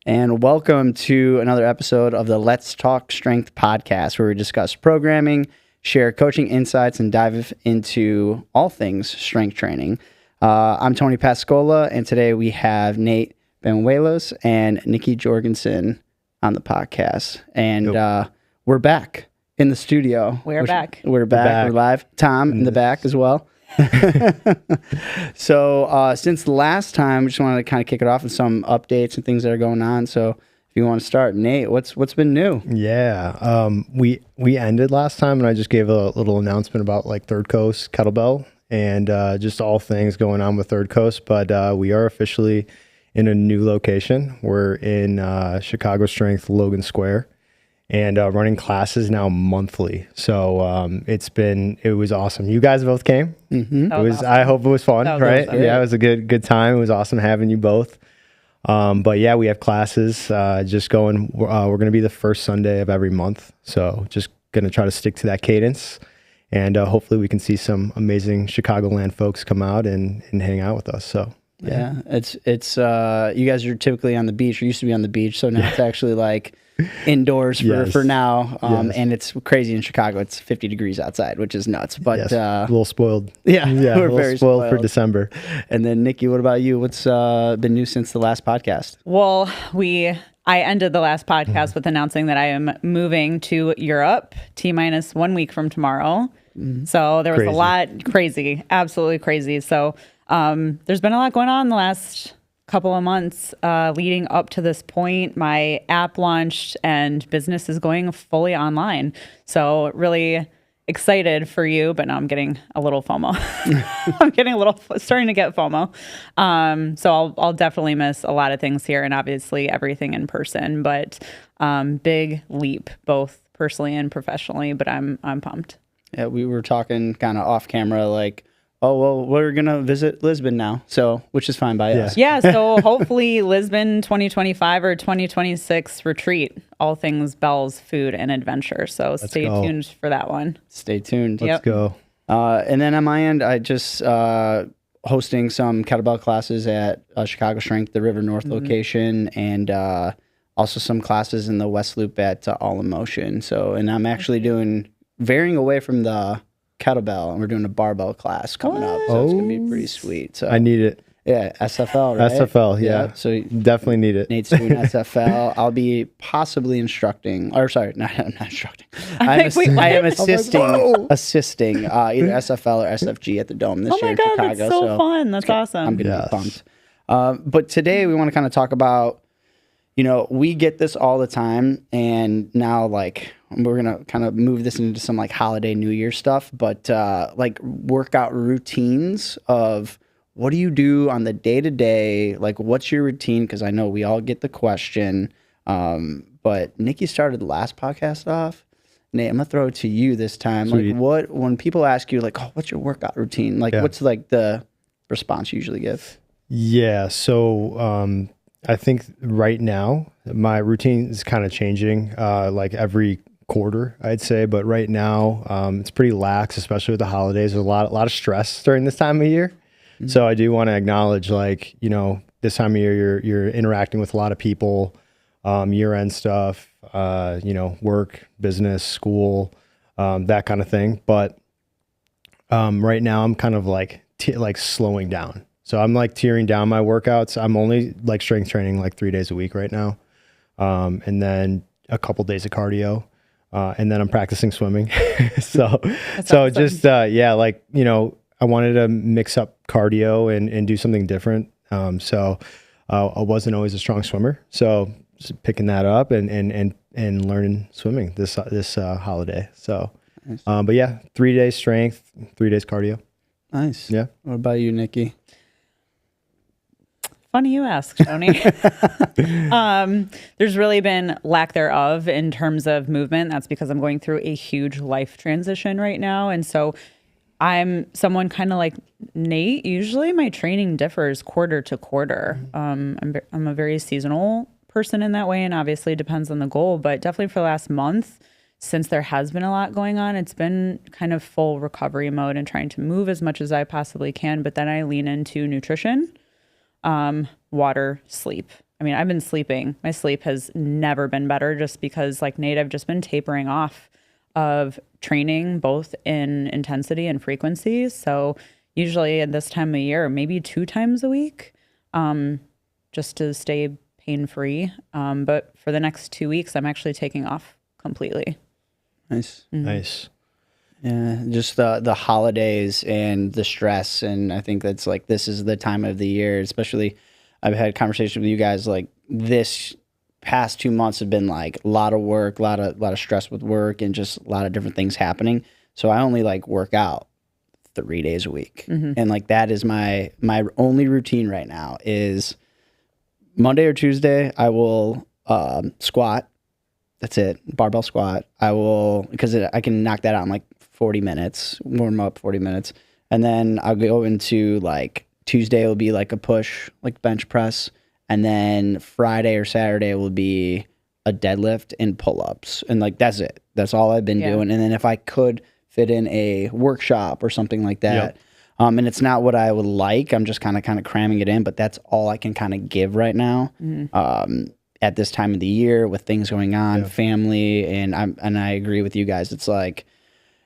And welcome to another episode of the Let's Talk Strength podcast, where we discuss programming, share coaching insights, and dive into all things strength training. I'm Tony Pascola, and today we have Nate Benuelos and Nikki Jorgensen on the podcast. And we're back in the studio. We're back. We're live. Tom in the back as well. So since the last time, we just wanted to kind of kick it off with some updates and things that are going on. So if you want to start, Nate, what's been new? Yeah, we ended last time, and I just gave a little announcement about like Third Coast Kettlebell and just all things going on with Third Coast. But we are officially in a new location. We're in Chicago Strength, Logan Square, and running classes now monthly. So it was awesome. You guys both came. Mm-hmm. Awesome. I hope it was fun, right? Yeah, it was a good time. It was awesome having you both. But yeah, we have classes just going. We're going to be the first Sunday of every month. So just going to try to stick to that cadence. And hopefully we can see some amazing Chicagoland folks come out and hang out with us. So yeah, it's you guys are typically on the beach, or used to be on the beach. So now it's actually like indoors for now. And it's crazy in Chicago. It's 50 degrees outside, which is nuts. But a little spoiled. Yeah, we're very spoiled for December. And then Nikki, what about you? What's been new since the last podcast? Well, I ended the last podcast with announcing that I am moving to Europe T-minus 1 week from tomorrow. So there was a lot absolutely crazy. So there's been a lot going on the last couple of months leading up to this point. My app launched and business is going fully online. So really excited for you, but now I'm getting a little FOMO. Starting to get FOMO. So I'll definitely miss a lot of things here and obviously everything in person, but big leap, both personally and professionally, but I'm pumped. Yeah, we were talking kind of off camera, like, oh, well, we're going to visit Lisbon now, so which is fine by us. Yeah, so hopefully Lisbon 2025 or 2026 retreat, all things bells, food, and adventure. So stay tuned for that one. Stay tuned. Let's go. And then on my end, I just hosting some kettlebell classes at Chicago Strength, the River North location, and also some classes in the West Loop at All in Motion. So, and I'm actually varying away from the kettlebell, and we're doing a barbell class coming up, so it's gonna be pretty sweet. So I need it. Yeah, SFL, right? SFL, yeah. So definitely need it. Nate's doing SFL. I'll be possibly instructing, or sorry, I'm not instructing. I am assisting either SFL or SFG at the Dome this year in Chicago. That's so fun. That's awesome. I'm gonna be pumped. But today we want to kind of talk about, we get this all the time, and now like we're gonna kind of move this into some like holiday New Year stuff, but like workout routines of what do you do on the day to day? Like, what's your routine? Because I know we all get the question. But Nikki started the last podcast off. Nate, I'm gonna throw it to you this time. Sweet. Like, when people ask you like, oh, what's your workout routine? Like, what's like the response you usually give? Yeah. So I think right now my routine is kind of changing, like every quarter, I'd say. But right now, it's pretty lax, especially with the holidays. There's a lot of stress during this time of year. Mm-hmm. So I do want to acknowledge, like, this time of year, you're interacting with a lot of people, year-end stuff, work, business, school, that kind of thing. But right now, I'm kind of like slowing down. So I'm like tearing down my workouts. I'm only like strength training like 3 days a week right now. And then a couple days of cardio. And then I'm practicing swimming. so awesome. Just, I wanted to mix up cardio and do something different. So I wasn't always a strong swimmer. So just picking that up and learning swimming this holiday. So, nice. But yeah, 3 days strength, 3 days cardio. Nice. Yeah. What about you, Nikki? Funny you ask, Tony. There's really been lack thereof in terms of movement. That's because I'm going through a huge life transition right now. And so I'm someone kind of like Nate. Usually my training differs quarter to quarter. I'm a very seasonal person in that way, and obviously it depends on the goal. But definitely for the last month, since there has been a lot going on, it's been kind of full recovery mode and trying to move as much as I possibly can. But then I lean into nutrition, water, sleep. I mean, I've been sleeping. My sleep has never been better just because, like Nate, I've just been tapering off of training both in intensity and frequency. So usually at this time of year, maybe 2 times a week, just to stay pain-free. But for the next 2 weeks, I'm actually taking off completely. Nice. Nice. Yeah, just the holidays and the stress, and I think that's like this is the time of the year. Especially, I've had conversations with you guys like this past 2 months have been like a lot of work, a lot of stress with work, and just a lot of different things happening. So I only like work out 3 days a week, and like that is my only routine right now is Monday or Tuesday I will squat. That's it, barbell squat. I will because I can knock that out in like 40 minutes, warm up 40 minutes, and then I'll go into like Tuesday will be like a push, like bench press, and then Friday or Saturday will be a deadlift and pull-ups, and like that's it. That's all I've been doing. And then if I could fit in a workshop or something like that, and it's not what I would like, I'm just kind of cramming it in, but that's all I can kind of give right now. At this time of the year with things going on, family, and I agree with you guys. It's like,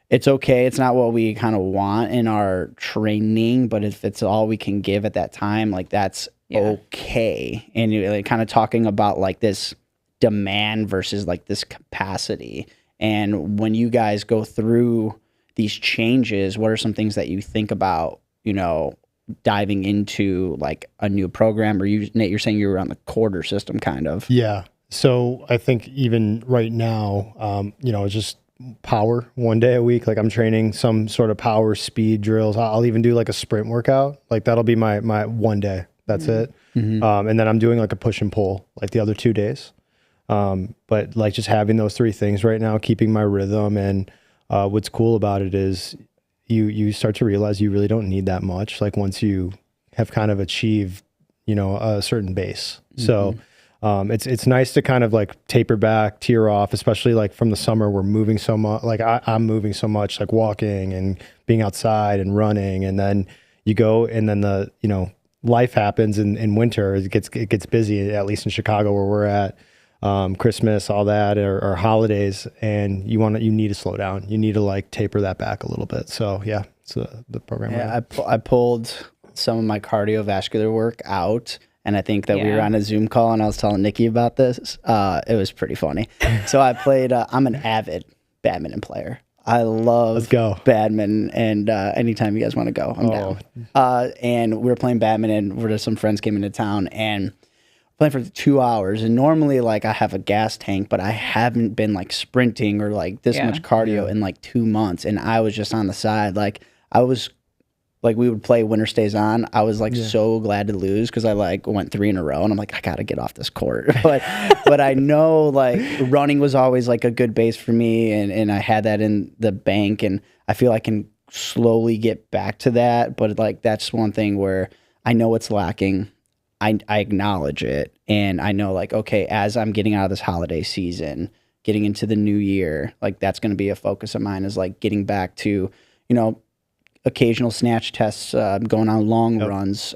it's okay. It's not what we kind of want in our training, but if it's all we can give at that time, like that's okay. And you're like kind of talking about like this demand versus like this capacity. And when you guys go through these changes, what are some things that you think about, diving into like a new program? Or Nate, you're saying you were on the quarter system kind of. Yeah. So I think even right now, just power 1 day a week. Like I'm training some sort of power speed drills. I'll even do like a sprint workout. Like that'll be my 1 day. That's it. And then I'm doing like a push and pull like the other 2 days. But like just having those 3 things right now, keeping my rhythm. And what's cool about it is you start to realize you really don't need that much. Like once you have kind of achieved, a certain base. So it's nice to kind of like taper back, tear off, especially like from the summer, we're moving so much. Like I'm moving so much, like walking and being outside and running. And then you go and then life happens in winter. It gets busy, at least in Chicago where we're at. Christmas, all that, or holidays, and you need to slow down. You need to like taper that back a little bit. So yeah, it's the program. Yeah, I pulled some of my cardiovascular work out, and I think that we were on a Zoom call, and I was telling Nikki about this. It was pretty funny. So I played. I'm an avid badminton player. I love badminton, and anytime you guys want to go, I'm down. And we were playing badminton. Where some friends came into town, and playing for 2 hours. And normally, like, I have a gas tank, but I haven't been like sprinting or like this much cardio in like 2 months. And I was just on the side, like I was. Like we would play Winter Stays On. I was like so glad to lose because I like went 3 in a row, and I'm like, I gotta get off this court. But I know like running was always like a good base for me, and I had that in the bank, and I feel I can slowly get back to that. But like that's one thing where I know it's lacking. I acknowledge it, and I know like okay, as I'm getting out of this holiday season, getting into the new year, like that's going to be a focus of mine is like getting back to occasional snatch tests, going on long runs,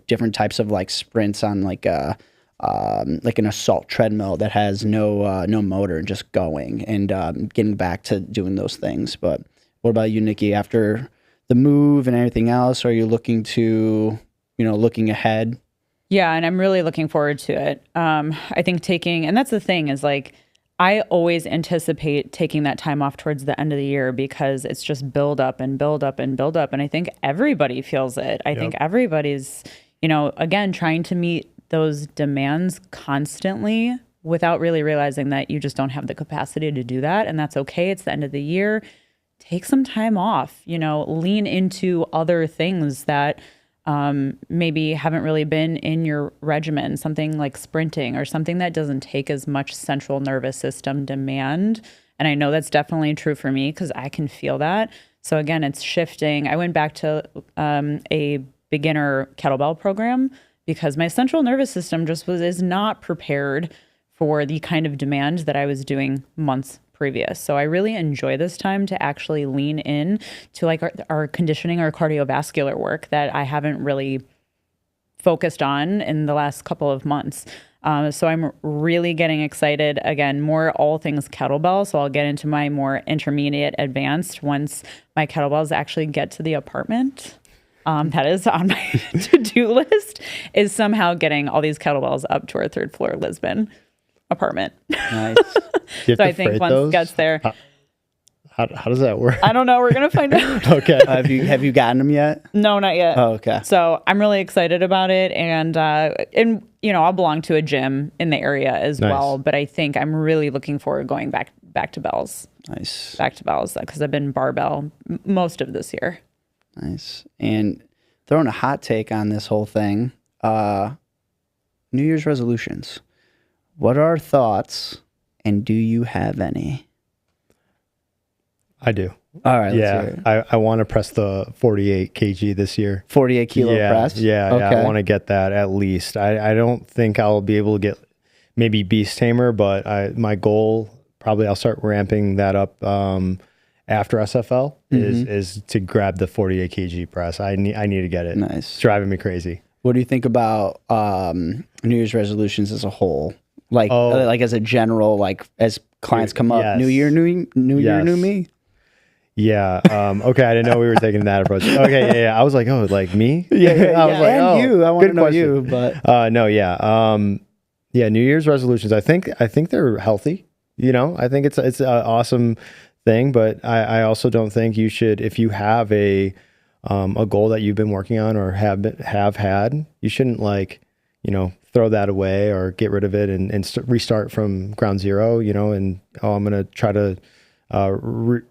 different types of like sprints on like an assault treadmill that has no motor and just going and getting back to doing those things. But what about you, Nikki? After the move and everything else, are you looking to, looking ahead? Yeah, and I'm really looking forward to it. I think and that's the thing is like, I always anticipate taking that time off towards the end of the year because it's just build up and build up and build up. And I think everybody feels it. I think everybody's, again, trying to meet those demands constantly without really realizing that you just don't have the capacity to do that. And that's okay. It's the end of the year. Take some time off, lean into other things that maybe haven't really been in your regimen, something like sprinting or something that doesn't take as much central nervous system demand. And I know that's definitely true for me because I can feel that. So again, it's shifting. I went back to a beginner kettlebell program because my central nervous system is not prepared for the kind of demand that I was doing months previous. So I really enjoy this time to actually lean in to like our conditioning, our cardiovascular work that I haven't really focused on in the last couple of months. So I'm really getting excited. Again, more all things kettlebell. So I'll get into my more intermediate advanced once my kettlebells actually get to the apartment. That is on my to-do list, is somehow getting all these kettlebells up to our 3rd floor Lisbon apartment. Nice. You have So to I think freight once those? it gets there, How does that work? I don't know. We're gonna find out. Okay. Have you gotten them yet? No, not yet. Oh, okay. So I'm really excited about it, and I'll belong to a gym in the area as Nice. well. But I think I'm really looking forward to going back to bells. Nice. Back to bells because I've been barbell most of this year. Nice. And throwing a hot take on this whole thing, New Year's resolutions. What are our thoughts, and do you have any? I do. All right. Let's hear Yeah. it. I want to press the 48 kg this year. 48 kilo yeah, press? Yeah. Okay. I want to get that at least. I don't think I'll be able to get maybe Beast Tamer, but my goal, probably I'll start ramping that up after SFL is to grab the 48 kg press. I need to get it. Nice. It's driving me crazy. What do you think about New Year's resolutions as a whole? Like as a general, like as clients come up, Yes. New Year, new year, new me. Yeah. Okay. I didn't know we were taking that approach. Okay. Yeah. I was like, oh, like me? Yeah, I was like, and oh, you. I want to good know question. you, but No. Yeah. Yeah. New Year's resolutions. I think they're healthy. I think it's an awesome thing, but I also don't think you should, if you have a goal that you've been working on or have had, you shouldn't throw that away or get rid of it and restart from ground zero, I'm going to try to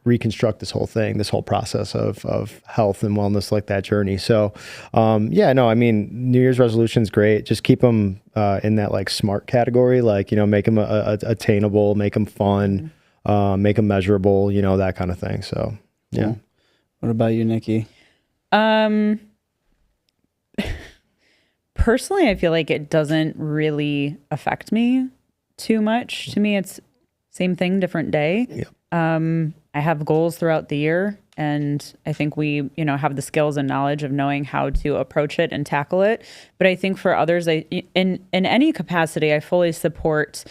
reconstruct this whole thing, this whole process of health and wellness, like that journey. So, New Year's resolution's great. Just keep them in that like smart category, make them attainable, make them fun, make them measurable, that kind of thing. So, yeah. Cool. What about you, Nikki? Personally, I feel like it doesn't really affect me too much. To me, it's same thing, different day. Yep. I have goals throughout the year, and I think we, have the skills and knowledge of knowing how to approach it and tackle it. But I think for others, in any capacity, I fully support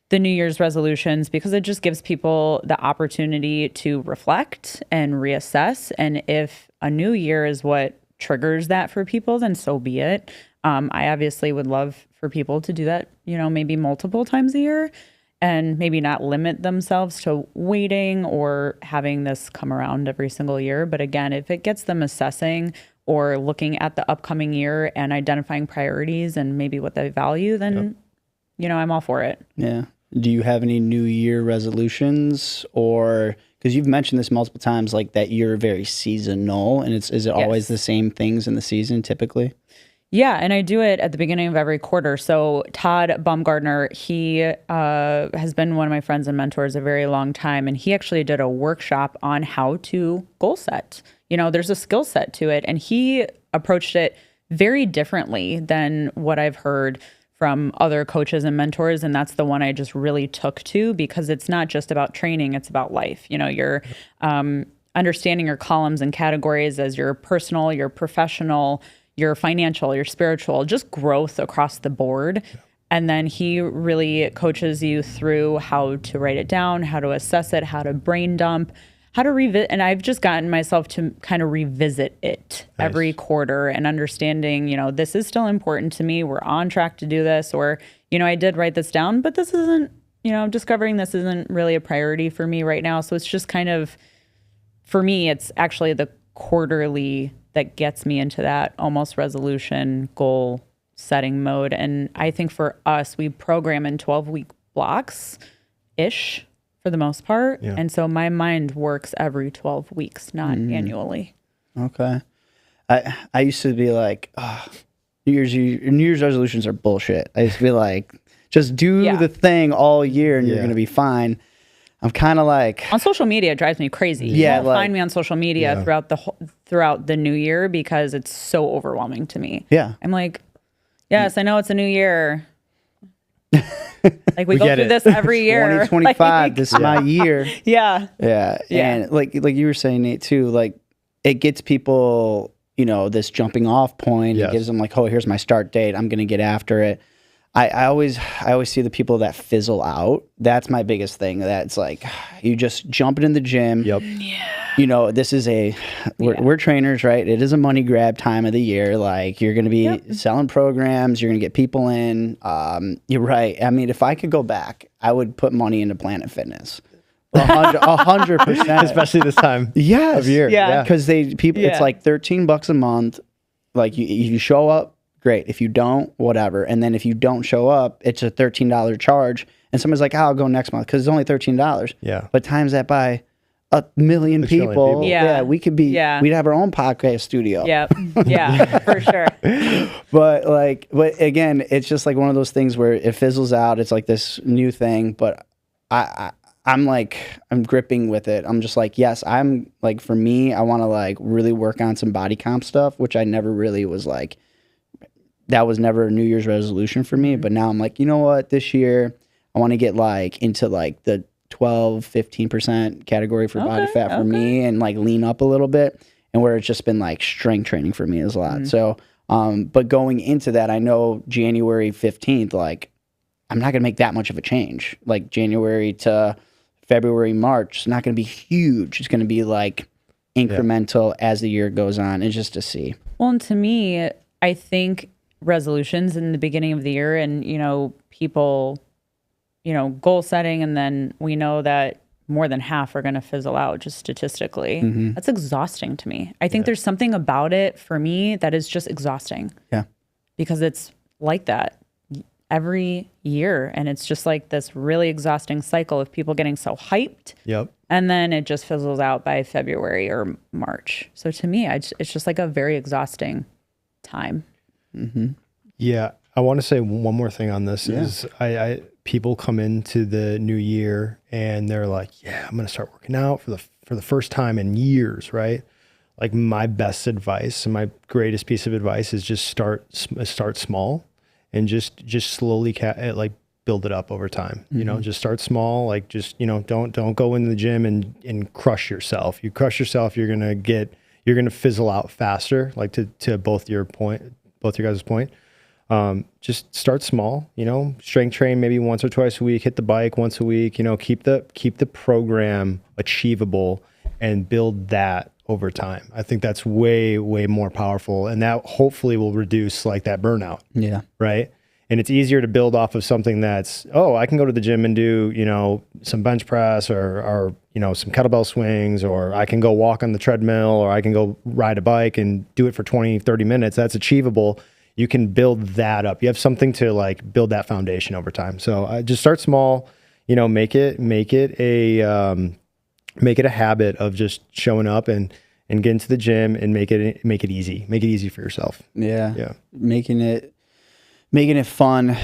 the New Year's resolutions because it just gives people the opportunity to reflect and reassess. And if a new year is what triggers that for people, then so be it. I obviously would love for people to do that, maybe multiple times a year and maybe not limit themselves to waiting or having this come around every single year. But again, if it gets them assessing or looking at the upcoming year and identifying priorities and maybe what they value, then, I'm all for it. Yeah. Do you have any New Year resolutions, or because you've mentioned this multiple times, like that you're very seasonal, and is it always the same things in the season typically? Yeah, and I do it at the beginning of every quarter. So Todd Baumgartner, he has been one of my friends and mentors a very long time, and he actually did a workshop on how to goal set. There's a skill set to it, and he approached it very differently than what I've heard from other coaches and mentors. And that's the one I just really took to, because it's not just about training, it's about life. You're understanding your columns and categories as your personal, your professional, your financial, your spiritual, just growth across the board. Yeah. And then he really coaches you through how to write it down, how to assess it, how to brain dump, how to revisit. And I've just gotten myself to kind of revisit it every quarter and understanding, this is still important to me. We're on track to do this. Or, I did write this down, but this isn't, discovering this isn't really a priority for me right now. So it's just kind of, for me, it's actually the quarterly that gets me into that almost resolution goal setting mode. And I think for us, we program in 12-week blocks-ish for the most part. Yeah. And so my mind works every 12 weeks, not annually. Okay. I used to be like, New Year's resolutions are bullshit. I used to be like, just do the thing all year and you're going to be fine. I'm kind of like, on social media, it drives me crazy. You won't find me on social media throughout the new year because it's so overwhelming to me. Yeah. I'm like, yes, I know it's a new year. Like we go through this every year. 2025, this is my year. Yeah. And like you were saying, Nate, too, like it gets people, this jumping off point. Yes. It gives them like, oh, here's my start date. I'm going to get after it. I always see the people that fizzle out. That's my biggest thing. That's like, you just jumping in the gym. Yep. This is we're trainers, right? It is a money grab time of the year. Like, you're going to be selling programs. You're going to get people in. You're right. I mean, if I could go back, I would put money into Planet Fitness. 100%. Especially this time of year. Yeah. Because it's like $13 a month. Like, you show up, great. If you don't, whatever. And then if you don't show up, it's a $13 charge. And somebody's like, I'll go next month because it's only $13. Yeah. But times that by a million people. Yeah. We could be, we'd have our own podcast studio. Yep. Yeah, for sure. But again, it's just like one of those things where it fizzles out. It's like this new thing, but I'm gripping with it. I'm just like, yes, I'm like, for me, I want to like really work on some body comp stuff, which I never really was like, that was never a New Year's resolution for me. But now I'm like, you know what, this year I want to get like into like the 12-15% category for body fat for me, and like lean up a little bit, and where it's just been like strength training for me is a lot. So, but going into that, I know January 15th, like I'm not going to make that much of a change. Like January to February, March, it's not going to be huge. It's going to be like incremental as the year goes on. It's just to see. Well, and to me, I think resolutions in the beginning of the year, and, people, goal setting, and then we know that more than half are going to fizzle out just statistically. That's exhausting to me. I think there's something about it for me that is just exhausting. Yeah. Because it's like that every year, and it's just like this really exhausting cycle of people getting so hyped. Yep. And then it just fizzles out by February or March. So to me, it's just like a very exhausting time. Yeah. I want to say one more thing on this is people come into the new year and they're like, yeah, I'm going to start working out for the first time in years. Right. Like, my best advice and my greatest piece of advice is just start small, and just slowly build it up over time. Just start small. Like, just, don't go into the gym and crush yourself. You crush yourself, you're going to fizzle out faster. Like, to both your guys' point. Just start small, strength train maybe once or twice a week, hit the bike once a week, keep the program achievable and build that over time. I think that's way, way more powerful. And that hopefully will reduce like that burnout. Yeah. Right. And it's easier to build off of something that's, I can go to the gym and do, some bench press or some kettlebell swings, or I can go walk on the treadmill, or I can go ride a bike and do it for 20, 30 minutes. That's achievable. You can build that up. You have something to like build that foundation over time. So just start small, make it a habit of just showing up and get into the gym and make it easy. Make it easy for yourself. Yeah. Yeah. Making it fun,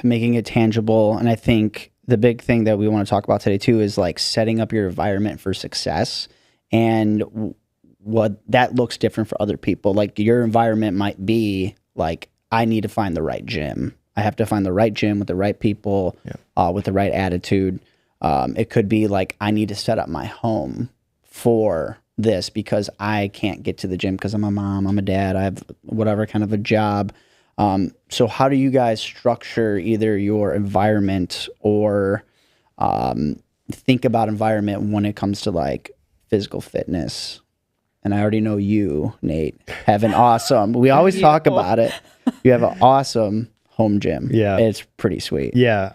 making it tangible. And I think the big thing that we want to talk about today too is like setting up your environment for success, and what that looks different for other people. Like, your environment might be like, I need to find the right gym. I have to find the right gym with the right people, with the right attitude. It could be like, I need to set up my home for this because I can't get to the gym because I'm a mom, I'm a dad, I have whatever kind of a job. So how do you guys structure either your environment or think about environment when it comes to like physical fitness? And I already know you, Nate, have an awesome, we always talk about it. You have an awesome home gym. Yeah. It's pretty sweet. Yeah.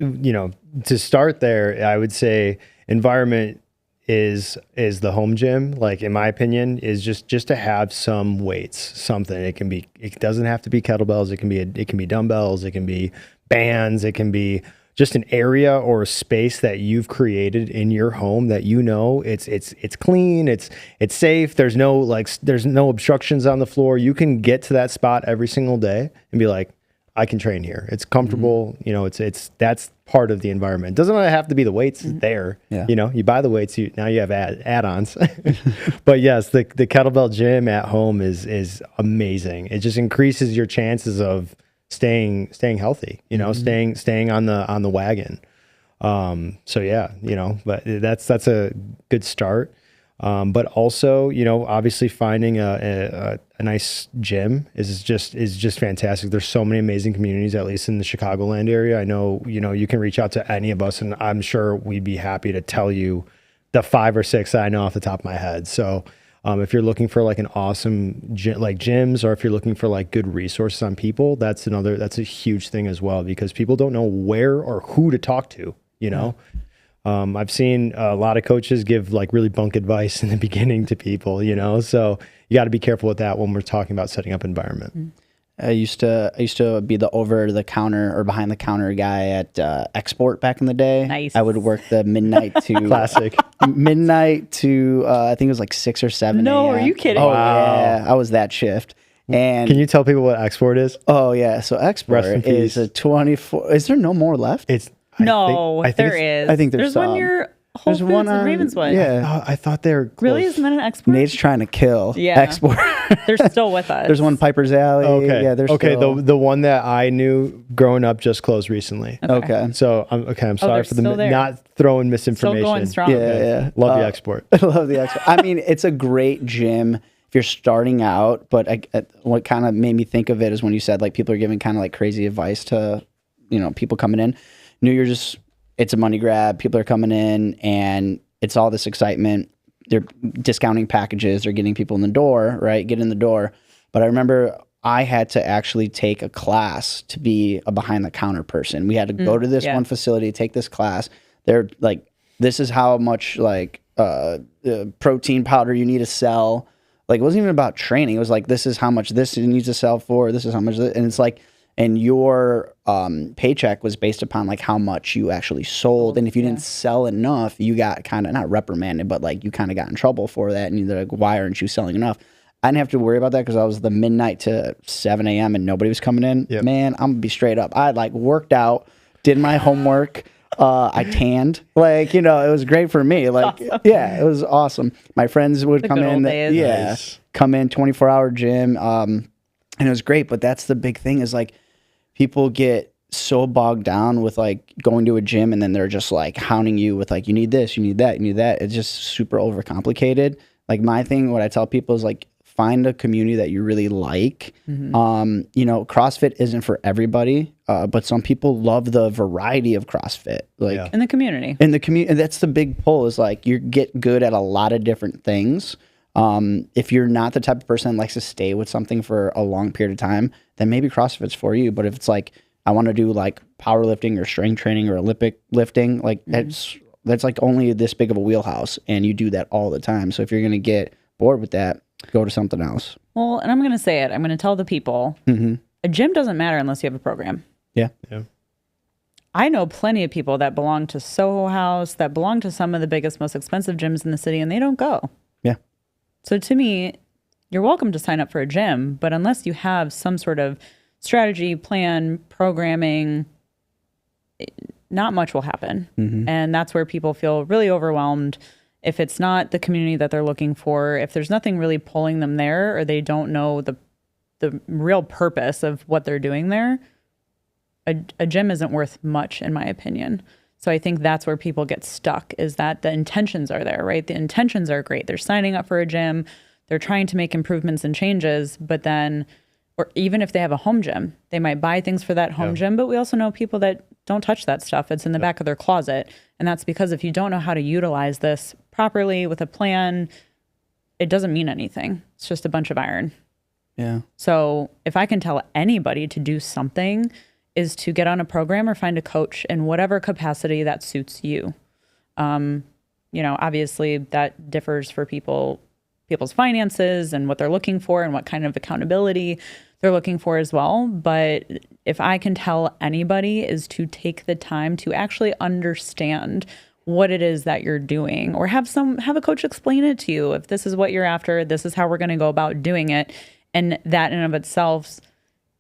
To start there, I would say environment is the home gym. Like, in my opinion, is just to have some weights, something. It doesn't have to be kettlebells. It can be dumbbells. It can be bands. It can be just an area or a space that you've created in your home that it's clean, it's safe. There's no obstructions on the floor. You can get to that spot every single day and be like, I can train here. It's comfortable. That's part of the environment. It doesn't have to be the weights there. Yeah. You buy the weights, now you have add-ons. But yes, the kettlebell gym at home is amazing. It just increases your chances of staying healthy, staying on the wagon. So yeah, but that's a good start. But also, you know, obviously finding a nice gym is just fantastic. There's so many amazing communities, at least in the Chicagoland area. I know, you know, you can reach out to any of us, and I'm sure we'd be happy to tell you the 5 or 6 that I know off the top of my head. So if you're looking for like an awesome like gyms, or if you're looking for like good resources on people, that's a huge thing as well, because people don't know where or who to talk to, you know. I've seen a lot of coaches give like really bunk advice in the beginning to people, you know, so you got to be careful with that when we're talking about setting up environment. I used to be the over the counter or behind the counter guy at Export back in the day. Nice. I would work the midnight to Classic. midnight to I think it was like 6 or 7. No, a.m. are you kidding? Oh Wow. yeah, I was that shift. And Can you tell people what export is? oh yeah, so Export Rest in is peace. a 24. Is there no more left? No, there is. I think there's one some. near Whole There's Foods one in on Ravenswood. Yeah, I thought they were close. Really? Isn't that an export? Nate's trying to kill Yeah. Export. They're still with us. There's one Piper's Alley. Okay. Yeah, there's okay. still. The one that I knew growing up just closed recently. Okay. So I'm sorry they're for still there. not throwing Still misinformation. going strong. Yeah, yeah. Love the export. I love the Export. I mean, it's a great gym if you're starting out, but what kind of made me think of it is when you said like people are giving kind of like crazy advice to, you know, people coming in. New Year's, it's a money grab. People are coming in and it's all this excitement. They're discounting packages. They're getting people in the door, right? Get in the door. But I remember I had to actually take a class to be a behind the counter person. We had to go to this one facility, take this class. They're like, this is how much like protein powder you need to sell. Like it wasn't even about training. It was like, this is how much this needs to sell for. This is how much, and it's like, and your paycheck was based upon like how much you actually sold. And if you didn't sell enough, you got kind of not reprimanded, but like you kind of got in trouble for that. And you're like, why aren't you selling enough? I didn't have to worry about that because I was the midnight to 7 a.m. and nobody was coming in. Yep. Man, I'm gonna be straight up. I like worked out, did my homework. I tanned, like, you know, it was great for me. Like, yeah, it was awesome. My friends would come good in. old days. Yeah, Nice. come in 24-hour gym. And it was great. But that's the big thing is like people get so bogged down with like going to a gym and then they're just like hounding you with like, you need this, you need that, you need that. It's just super overcomplicated. Like my thing, what I tell people is like, find a community that you really like. You know, CrossFit isn't for everybody, but some people love the variety of CrossFit. Like in the community. in the community, and that's the big pull is like you get good at a lot of different things. If you're not the type of person that likes to stay with something for a long period of time, then maybe CrossFit's for you. But if it's like I want to do like powerlifting or strength training or Olympic lifting, like that's like only this big of a wheelhouse, and you do that all the time. So if you're gonna get bored with that, go to something else. Well, and I'm going to say it. I'm going to tell the people, a gym doesn't matter unless you have a program. Yeah. I know plenty of people that belong to Soho House, that belong to some of the biggest, most expensive gyms in the city, and they don't go. Yeah. So to me, you're welcome to sign up for a gym, but unless you have some sort of strategy, plan, programming, not much will happen. And that's where people feel really overwhelmed. If it's not the community that they're looking for, if there's nothing really pulling them there, or they don't know the real purpose of what they're doing there, a gym isn't worth much, in my opinion. So I think that's where people get stuck, is that the intentions are there, right? The intentions are great. They're signing up for a gym. They're trying to make improvements and changes, but then, or even if they have a home gym, they might buy things for that home gym, but we also know people that don't touch that stuff. It's in the back of their closet. And that's because if you don't know how to utilize this properly with a plan, it doesn't mean anything. It's just a bunch of iron. Yeah. So if I can tell anybody to do something, is to get on a program or find a coach in whatever capacity that suits you. You know, obviously that differs for people's finances and what they're looking for and what kind of accountability they're looking for as well. But if I can tell anybody, is to take the time to actually understand what it is that you're doing, or have a coach explain it to you. If this is what you're after, this is how we're going to go about doing it. And that in and of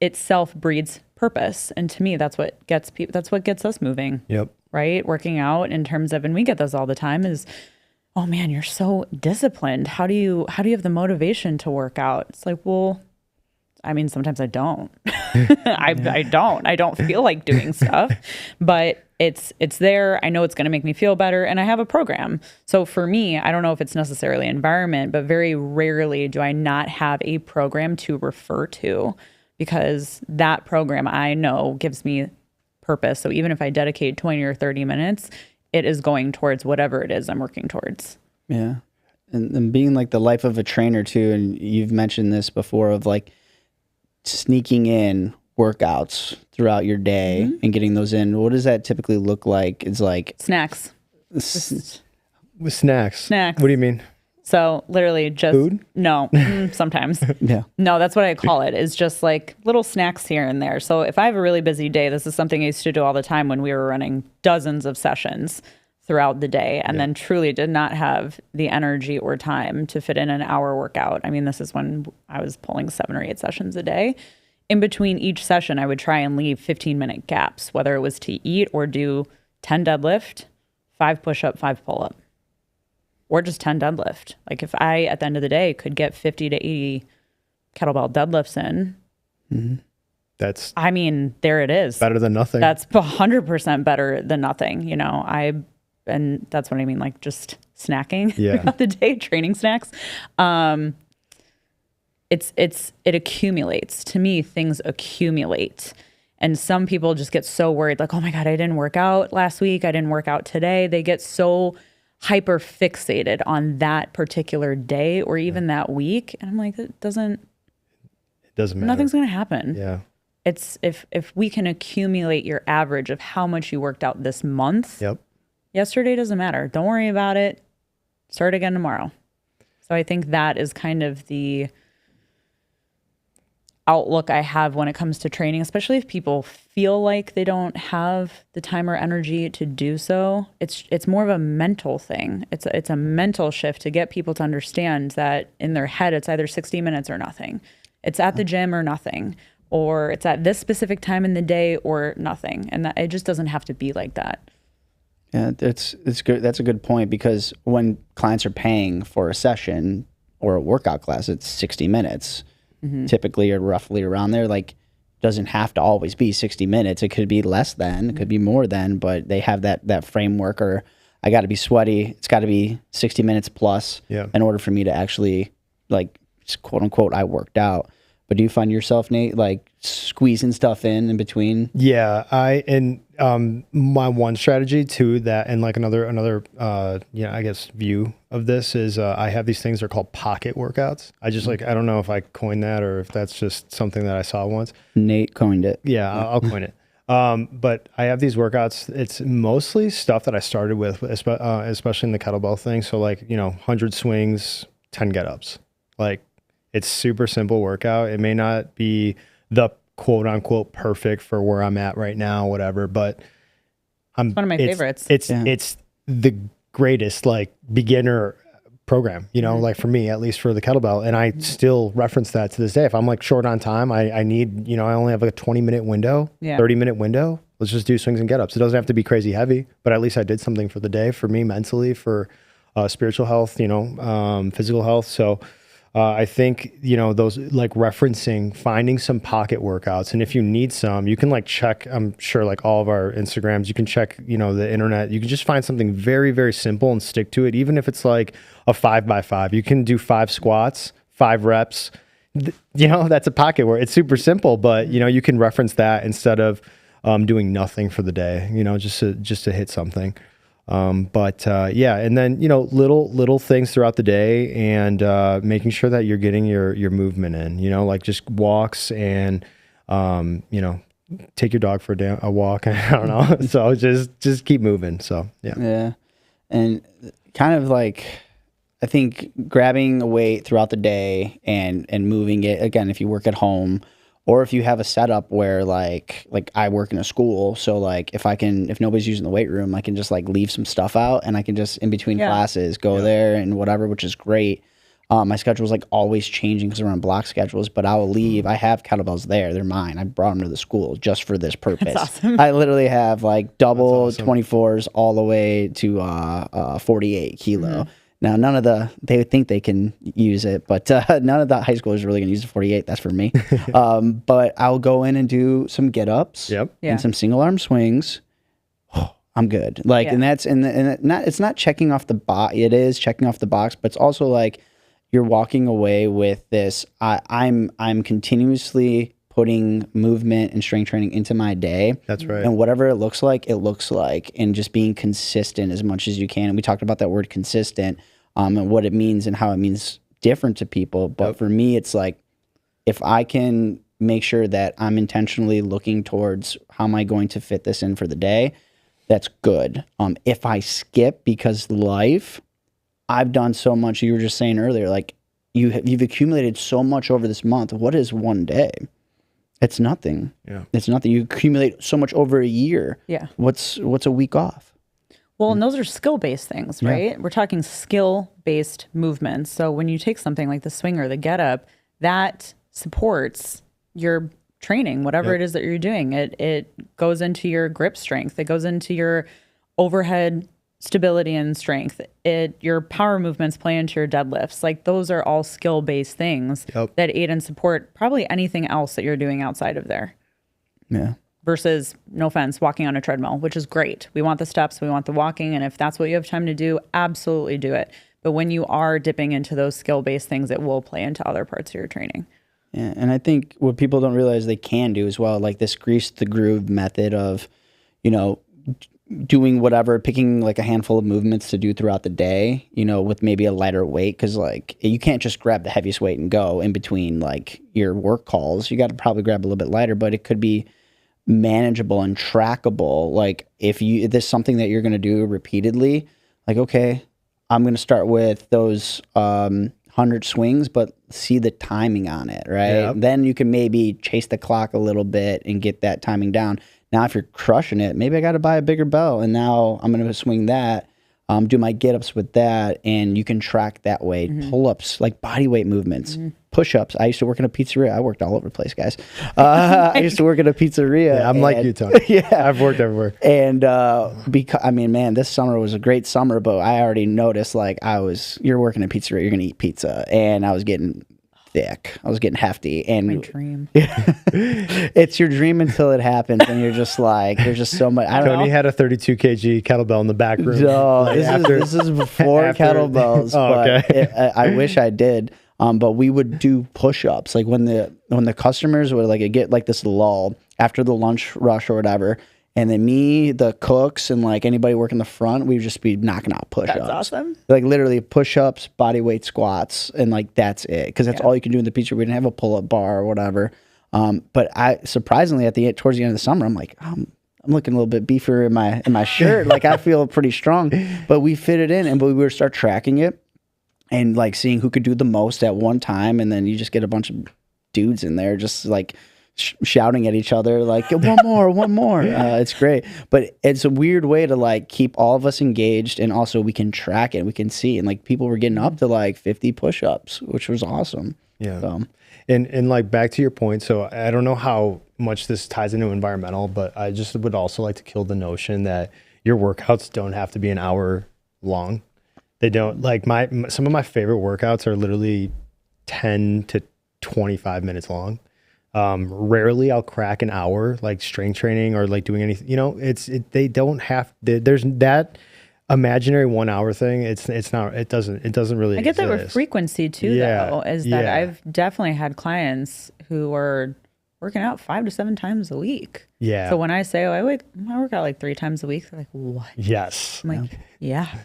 itself breeds purpose. And to me, that's what gets people, that's what gets us moving. Yep. Right? Working out in terms of, and we get this all the time, is, oh man, you're so disciplined. How do you have the motivation to work out? It's like, well, I mean, sometimes I don't. I don't feel like doing stuff, but it's there. I know it's going to make me feel better, and I have a program. So for me, I don't know if it's necessarily environment, but very rarely do I not have a program to refer to, because that program I know gives me purpose. So even if I dedicate 20 or 30 minutes, it is going towards whatever it is I'm working towards. Yeah. And being like the life of a trainer too, and you've mentioned this before, of like sneaking in workouts throughout your day and getting those in. What does that typically look like? It's like Snacks. With snacks. What do you mean? So literally just food? No, sometimes. Yeah. No, that's what I call it. It's just like little snacks here and there. So if I have a really busy day, this is something I used to do all the time when we were running dozens of sessions throughout the day, and then truly did not have the energy or time to fit in an hour workout. I mean, this is when I was pulling 7 or 8 sessions a day. In between each session, I would try and leave 15-minute gaps, whether it was to eat or do 10 deadlift, 5 push-up, 5 pull-up, or just 10 deadlift. Like if I, at the end of the day, could get 50 to 80 kettlebell deadlifts in, that's, I mean, there it is. better than nothing. That's 100% better than nothing. You know, and that's what I mean, like just snacking throughout the day, training snacks. It accumulates. To me, things accumulate. And some people just get so worried, like, oh my God, I didn't work out last week. I didn't work out today. They get so hyper fixated on that particular day or even that week. And I'm like, it doesn't matter. Nothing's going to happen. Yeah. It's if we can accumulate your average of how much you worked out this month. Yep. Yesterday doesn't matter. Don't worry about it. Start again tomorrow. So I think that is kind of the outlook I have when it comes to training, especially if people feel like they don't have the time or energy to do so. It's more of a mental thing. It's a mental shift to get people to understand that in their head, it's either 60 minutes or nothing. It's at the gym or nothing, or it's at this specific time in the day or nothing. And that it just doesn't have to be like that. Yeah, it's good. That's a good point, because when clients are paying for a session or a workout class, it's 60 minutes, typically, or roughly around there. Like, doesn't have to always be 60 minutes. It could be less than, it could be more than, but they have that framework, or I got to be sweaty. It's got to be 60 minutes plus in order for me to actually, like, quote unquote, I worked out. But do you find yourself, Nate, like squeezing stuff in between? Yeah, my one strategy to that, and like another I guess view of this is I have these things that are called pocket workouts. I just I don't know if I coined that or if that's just something that I saw once. Nate coined it. Yeah, I'll coin it. But I have these workouts. It's mostly stuff that I started with, especially in the kettlebell thing. So 100 swings, 10 get-ups. Like, it's super simple workout. It may not be the quote unquote perfect for where I'm at right now, whatever, but it's one of my favorites. It's the greatest beginner program, like for me, at least for the kettlebell. And I still reference that to this day. If I'm short on time, I need, I only have a 20-minute window, 30-minute window. Let's just do swings and get-ups. It doesn't have to be crazy heavy, but at least I did something for the day, for me mentally, for spiritual health, physical health. So I think, those referencing, finding some pocket workouts. And if you need some, you can check, I'm sure all of our Instagrams, you can check, the internet. You can just find something very, very simple and stick to it. Even if it's a 5x5, you can do 5 squats, 5 reps. That's a pocket where it's super simple, but you can reference that instead of doing nothing for the day, just to hit something. And then, little things throughout the day, and making sure that you're getting your movement in, just walks and, take your dog for a walk. I don't know. So just keep moving. So, yeah. Yeah. And kind of I think grabbing a weight throughout the day and moving it, again, if you work at home, or if you have a setup where like I work in a school, so if nobody's using the weight room, I can just leave some stuff out, and I can just in between classes go there and whatever, which is great. My schedule is always changing because we're on block schedules, but I will leave. I have kettlebells there; they're mine. I brought them to the school just for this purpose. That's awesome. I literally have double 24s all the way to 48 kilo. Now, they think they can use it, but none of the high schoolers are really going to use the 48. That's for me. But I'll go in and do some get-ups and some single arm swings. I'm good. Like, and that's, it's not checking off the box. It is checking off the box, but it's also like you're walking away with this. I'm continuously putting movement and strength training into my day. That's right. And whatever it looks like, and just being consistent as much as you can. And we talked about that word consistent, and what it means and how it means different to people. But for me, it's like, if I can make sure that I'm intentionally looking towards how am I going to fit this in for the day, that's good. If I skip because life, I've done so much. You were just saying earlier, like you've accumulated so much over this month. What is one day? It's nothing. Yeah, it's nothing. You accumulate so much over a year. Yeah. What's a week off? Well, and those are skill-based things, right? Yeah. We're talking skill-based movements. So when you take something like the swing or the get-up, that supports your training, whatever it is that you're doing. It goes into your grip strength. It goes into your overhead stability and strength. Your power movements play into your deadlifts. Like, those are all skill-based things that aid and support probably anything else that you're doing outside of there. Yeah. Versus, no offense, walking on a treadmill, which is great. We want the steps, we want the walking, and if that's what you have time to do, absolutely do it. But when you are dipping into those skill-based things, it will play into other parts of your training. Yeah, and I think what people don't realize they can do as well, like this grease the groove method of, doing whatever, picking like a handful of movements to do throughout the day, with maybe a lighter weight. Cause like you can't just grab the heaviest weight and go in between like your work calls. You got to probably grab a little bit lighter, but it could be manageable and trackable. Like if there's something that you're going to do repeatedly, like, okay, I'm going to start with those 100 swings, but see the timing on it, right? Yep. Then you can maybe chase the clock a little bit and get that timing down. Now, if you're crushing it, maybe I got to buy a bigger bell, and now I'm going to swing that, do my get-ups with that, and you can track that way. Mm-hmm. Pull-ups, like body weight movements, push-ups. I used to work in a pizzeria. I worked all over the place, guys. I used to work in a pizzeria. Yeah, I'm like you, Tony. Yeah. I've worked everywhere. And this summer was a great summer, but I already noticed, like, you're working in a pizzeria, you're going to eat pizza, and I was getting thick. I was getting hefty. And my dream. It's your dream until it happens, and you're just like, there's just so much. Tony had a 32 kg kettlebell in the back room. No, this is before kettlebells. Okay. I wish I did. But we would do push-ups, like when the customers would like get like this lull after the lunch rush or whatever. And then me, the cooks, and like anybody working the front, we'd just be knocking out push-ups. That's awesome. Like literally push-ups, body weight squats, and like that's it. Because that's all you can do in the pizzeria. We didn't have a pull-up bar or whatever. But I surprisingly towards the end of the summer, I'm like, I'm looking a little bit beefier in my shirt. Like I feel pretty strong. But we fit it in, and we would start tracking it and like seeing who could do the most at one time. And then you just get a bunch of dudes in there just like shouting at each other like one more. It's great, but it's a weird way to like keep all of us engaged, and also we can track it, we can see, and like people were getting up to like 50 push-ups, which was awesome. And like back to your point, so I don't know how much this ties into environmental, but I just would also like to kill the notion that your workouts don't have to be an hour long. They don't. Like some of my favorite workouts are literally 10 to 25 minutes long. Rarely I'll crack an hour, like strength training or like doing anything, they don't have, there's that imaginary 1 hour thing. It doesn't really I get exist. that with frequency too, though, is that I've definitely had clients who are working out 5 to 7 times a week. Yeah. So when I say, I work out like 3 times a week, they're like, what? Yes. I'm like, yeah.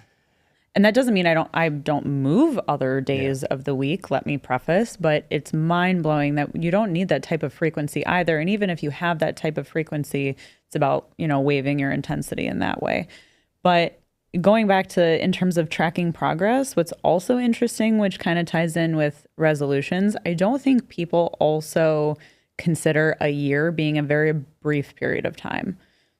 And that doesn't mean I don't move other days of the week, let me preface, but it's mind-blowing that you don't need that type of frequency either. And even if you have that type of frequency, it's about, waiving your intensity in that way. But going back to in terms of tracking progress, what's also interesting, which kind of ties in with resolutions, I don't think people also consider a year being a very brief period of time.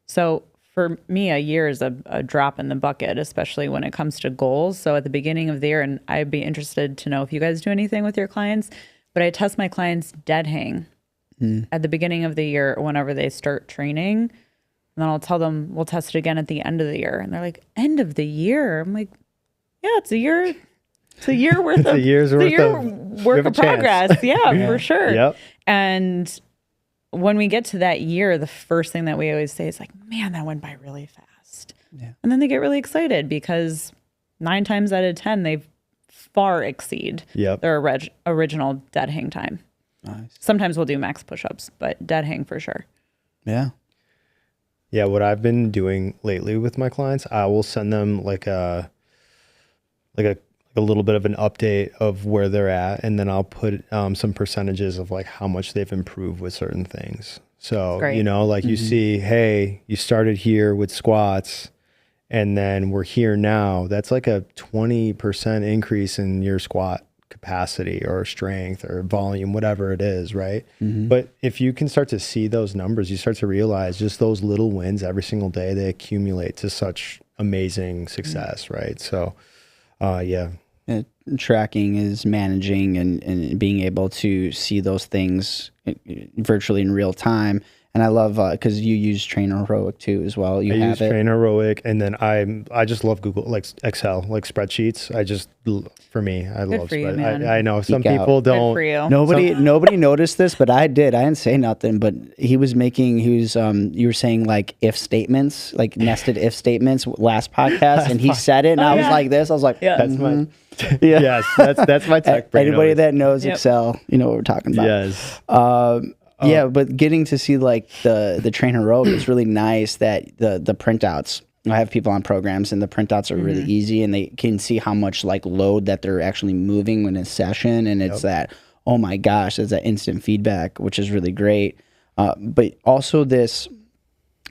So for me, a year is a drop in the bucket, especially when it comes to goals. So at the beginning of the year, and I'd be interested to know if you guys do anything with your clients, but I test my clients dead hang at the beginning of the year whenever they start training. And then I'll tell them we'll test it again at the end of the year. And they're like, end of the year? I'm like, Yeah, it's a year. It's a year worth of a year's it's a worth year of work we have a of chance. progress. Yeah, for sure. Yep. And when we get to that year, the first thing that we always say is like, man, that went by really fast. Yeah. And then they get really excited because 9 times out of 10, they far exceed Yep. their original dead hang time. Nice. Sometimes we'll do max push-ups, but dead hang for sure. Yeah. Yeah, what I've been doing lately with my clients, I will send them like a little bit of an update of where they're at, and then I'll put some percentages of like how much they've improved with certain things. So, Great. you know, like you see, hey, you started here with squats and then we're here now. That's like a 20% increase in your squat capacity or strength or volume, whatever it is, right? But if you can start to see those numbers, you start to realize just those little wins every single day, they accumulate to such amazing success, right? So, yeah. Tracking is managing and being able to see those things virtually in real time. And I love because you use Train Heroic too as well. You I have use it. Train Heroic, and then I just love Google, like Excel, like spreadsheets. For me, I love for you, spread. man. I know some Geek out. people Good don't. for you. Nobody noticed this, but I did. I didn't say nothing, but you were saying like if statements, like nested if statements last podcast, and he said it, and I was yeah. like this. I was like, Yeah. That's my yeah. yes. That's my tech brain. Anybody always. that knows Yep. Excel, you know what we're talking about. Yes. Yeah, but getting to see like the Train Heroic is really nice. That the printouts. I have people on programs, and the printouts are really easy, and they can see how much like load that they're actually moving when in session, and it's that, oh my gosh, there's that instant feedback, which is really great. But also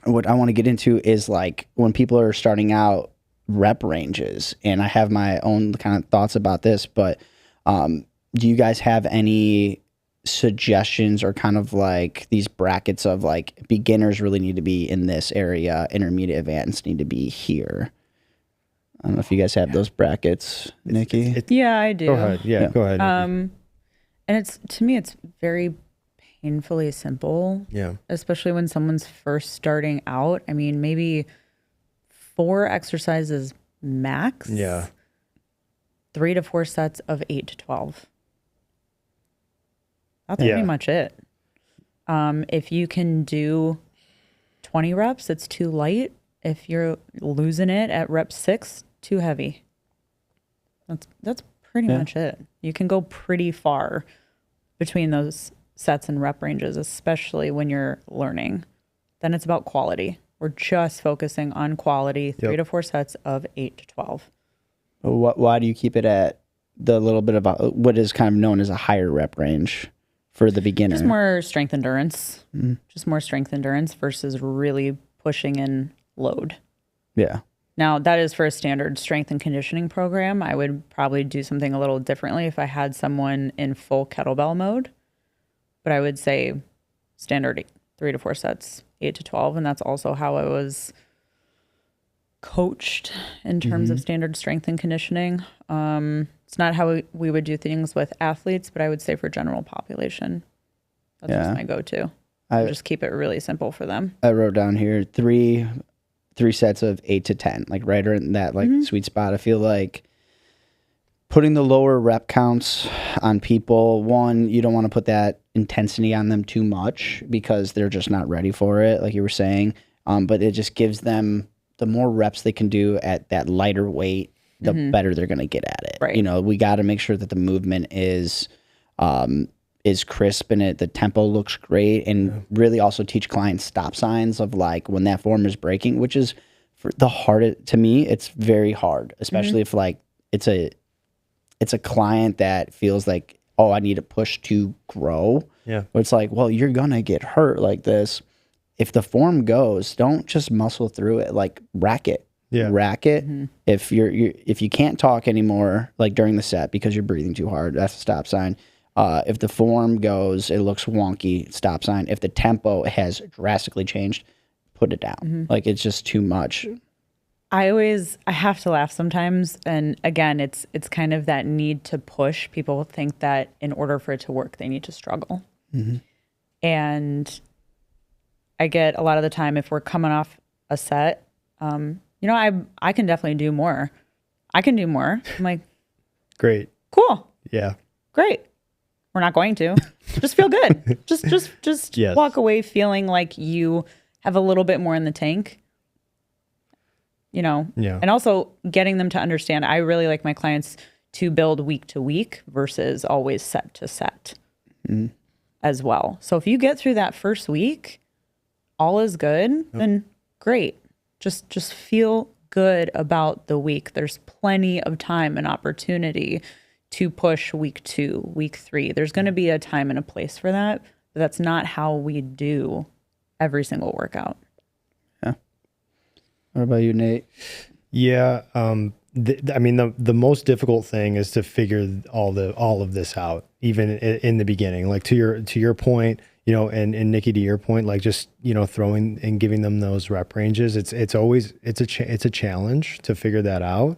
what I want to get into is like when people are starting out, rep ranges, and I have my own kind of thoughts about this, but do you guys have any suggestions or kind of like these brackets of like beginners really need to be in this area, intermediate, advanced need to be here? I don't know if you guys have those brackets, Nikki. Yeah, I do. Go ahead. Yeah, go ahead. And to me, it's very painfully simple. Yeah. Especially when someone's first starting out. I mean, maybe 4 exercises max. Yeah. 3 to 4 sets of 8 to 12. That's Yeah. pretty much it. If you can do 20 reps, it's too light. If you're losing it at rep 6, too heavy. That's pretty much it. You can go pretty far between those sets and rep ranges, especially when you're learning. Then it's about quality. We're just focusing on quality, 3 to 4 sets of 8 to 12. Why do you keep it at the little bit about what is kind of known as a higher rep range for the beginner? Just more strength endurance. Just more strength endurance versus really pushing in load. Yeah. Now, that is for a standard strength and conditioning program. I would probably do something a little differently if I had someone in full kettlebell mode. But I would say standard 3 to 4 sets, 8 to 12. And that's also how I was coached in terms of standard strength and conditioning. It's not how we would do things with athletes, but I would say for general population, that's just my go-to. I just keep it really simple for them. I wrote down here three sets of 8 to 10, like right in that like sweet spot. I feel like putting the lower rep counts on people, one, you don't want to put that intensity on them too much because they're just not ready for it, like you were saying. But it just gives them the more reps they can do at that lighter weight, the better they're going to get at it. Right. You know, we got to make sure that the movement is crisp and the tempo looks great, and really also teach clients stop signs of like when that form is breaking, which is for the hardest to me. It's very hard, especially if like it's a client that feels like, oh, I need to push to grow. Yeah. But it's like, well, you're gonna get hurt like this. If the form goes, don't just muscle through it. Like rack it. Yeah. Rack it. If if you can't talk anymore, like during the set because you're breathing too hard, that's a stop sign. If the form goes, it looks wonky, stop sign. If the tempo has drastically changed, put it down. Like it's just too much. I have to laugh sometimes. And again, it's kind of that need to push. People think that in order for it to work, they need to struggle. And I get a lot of the time, if we're coming off a set, I can definitely do more. I can do more. I'm like, Great. cool, Yeah. great. We're not going to. Just feel good. Just Yes. walk away feeling like you have a little bit more in the tank. Yeah. And also getting them to understand. I really like my clients to build week to week versus always set to set as well. So if you get through that first week, all is good, then great. Just feel good about the week. There's plenty of time and opportunity to push week 2, week 3. There's going to be a time and a place for that, but that's not how we do every single workout. Yeah. What about you, Nate? Yeah. I mean, the most difficult thing is to figure all of this out, even in the beginning. Like to your point, and Nikki, to your point, like just throwing and giving them those rep ranges. It's always a challenge to figure that out.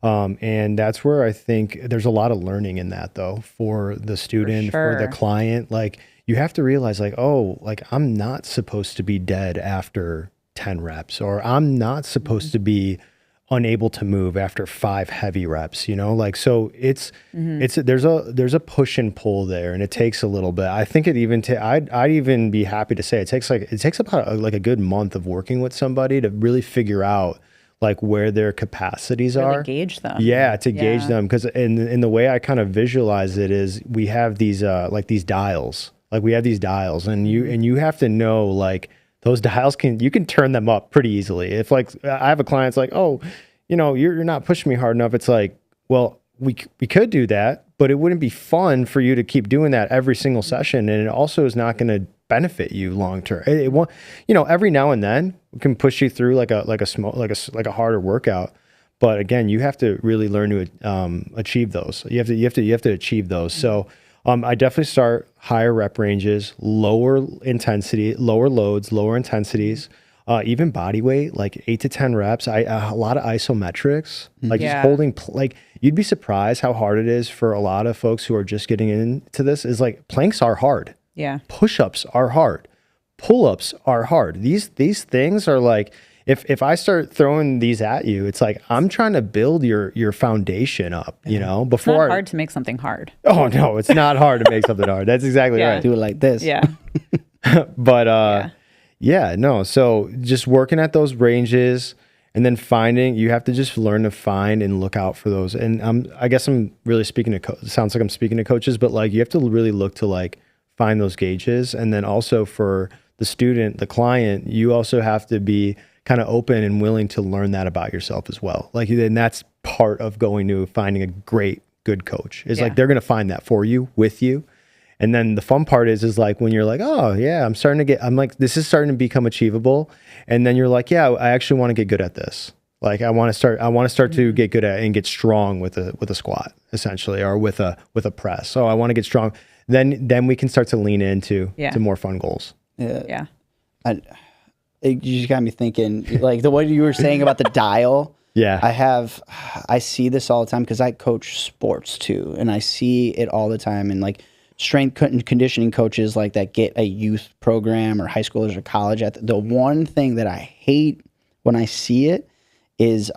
And that's where I think there's a lot of learning in that, though, for the student, for the client. Like you have to realize, like, oh, like I'm not supposed to be dead after 10 reps, or I'm not supposed to be unable to move after 5 heavy reps, like, so it's there's a push and pull there, and it takes a little bit. I think I'd even be happy to say it takes about a good month of working with somebody to really figure out like where their capacities are. Gauge them. Yeah, to gauge them, because in the way I kind of visualize it is we have these these dials. Like we have these dials, and you have to know, like, those dials you can turn them up pretty easily. If like I have a client, it's like, oh, you're not pushing me hard enough. It's like, well, we could do that, but it wouldn't be fun for you to keep doing that every single session, and it also is not going to benefit you long term. It won't, every now and then we can push you through like a harder workout, but again, you have to really learn to achieve those. You have to achieve those. So. I definitely start higher rep ranges, lower intensity, lower loads, lower intensities, even body weight, like 8 to 10 reps. A lot of isometrics, like just holding, like you'd be surprised how hard it is for a lot of folks who are just getting into this. Is like planks are hard. Yeah. Push-ups are hard. Pull-ups are hard. These things are like, if I start throwing these at you, it's like I'm trying to build your foundation up, before. It's not hard to make something hard. Oh no, it's not hard to make something hard. That's exactly right. Do it like this. Yeah. But no. So just working at those ranges, and then you have to just learn to find and look out for those. And I guess I'm really speaking to it sounds like I'm speaking to coaches, but like you have to really look to like find those gauges. And then also for the student, the client, you also have to be kind of open and willing to learn that about yourself as well. Like, and that's part of going to finding a good coach is like, they're going to find that for you, with you. And then the fun part is like, when you're like, oh yeah, I'm like, this is starting to become achievable. And then you're like, yeah, I actually want to get good at this. Like I want to start to get good at and get strong with a squat essentially, or with a press. So I want to get strong. Then we can start to lean into to more fun goals. Yeah. You just got me thinking, like the way you were saying about the dial. Yeah. I see this all the time because I coach sports too. And I see it all the time. And like strength and conditioning coaches like that get a youth program or high schoolers or college. The one thing that I hate when I see it is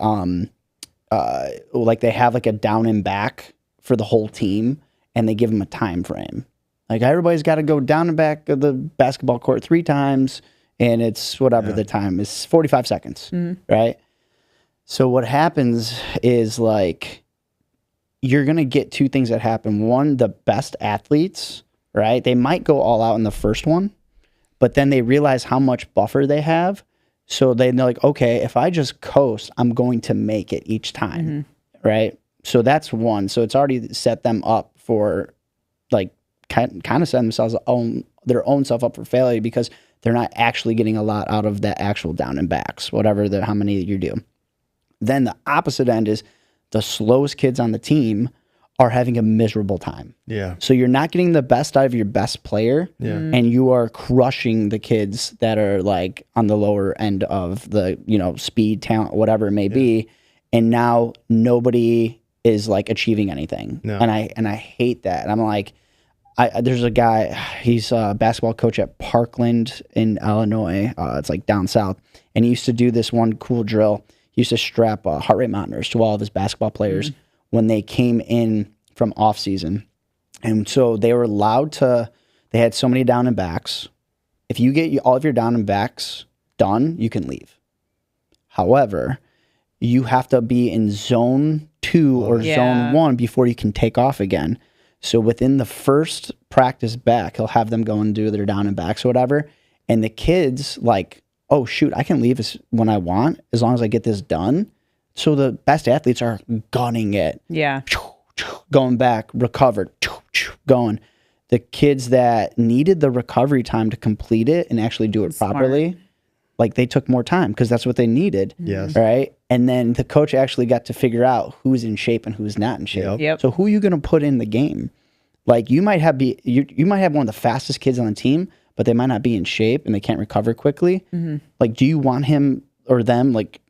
like they have like a down and back for the whole team, and they give them a time frame. Like everybody's got to go down and back of the basketball court 3 times. And it's whatever the time is, 45 seconds, right? So what happens is like, you're going to get 2 things that happen. One, the best athletes, right? They might go all out in the first one, but then they realize how much buffer they have. So they're like, okay, if I just coast, I'm going to make it each time, right? So that's one. So it's already set them up for like kind of set themselves their own self up for failure, because they're not actually getting a lot out of the actual down and backs, how many you do. Then the opposite end is the slowest kids on the team are having a miserable time. Yeah. So you're not getting the best out of your best player, and you are crushing the kids that are like on the lower end of the, speed, talent, whatever it may be. And now nobody is like achieving anything. No. And I hate that. And I'm like, there's a guy, he's a basketball coach at Parkland in Illinois. It's like down south. And he used to do this one cool drill. he used to strap heart rate monitors to all of his basketball players when they came in from off season. And so they were allowed to, they had so many down and backs. If you get all of your down and backs done, you can leave. However, you have to be in zone 2 or zone 1 before you can take off again. So within the first practice back, he'll have them go and do their down and backs or whatever. And the kids like, oh shoot, I can leave when I want as long as I get this done. So the best athletes are gunning it. Yeah. Going back, recovered, going. The kids that needed the recovery time to complete it and actually do it properly, like they took more time because that's what they needed. Yes. Right. And then the coach actually got to figure out who's in shape and who's not in shape. Yep. So who are you going to put in the game? Like you might have you might have one of the fastest kids on the team, but they might not be in shape and they can't recover quickly. Like, do you want him or them like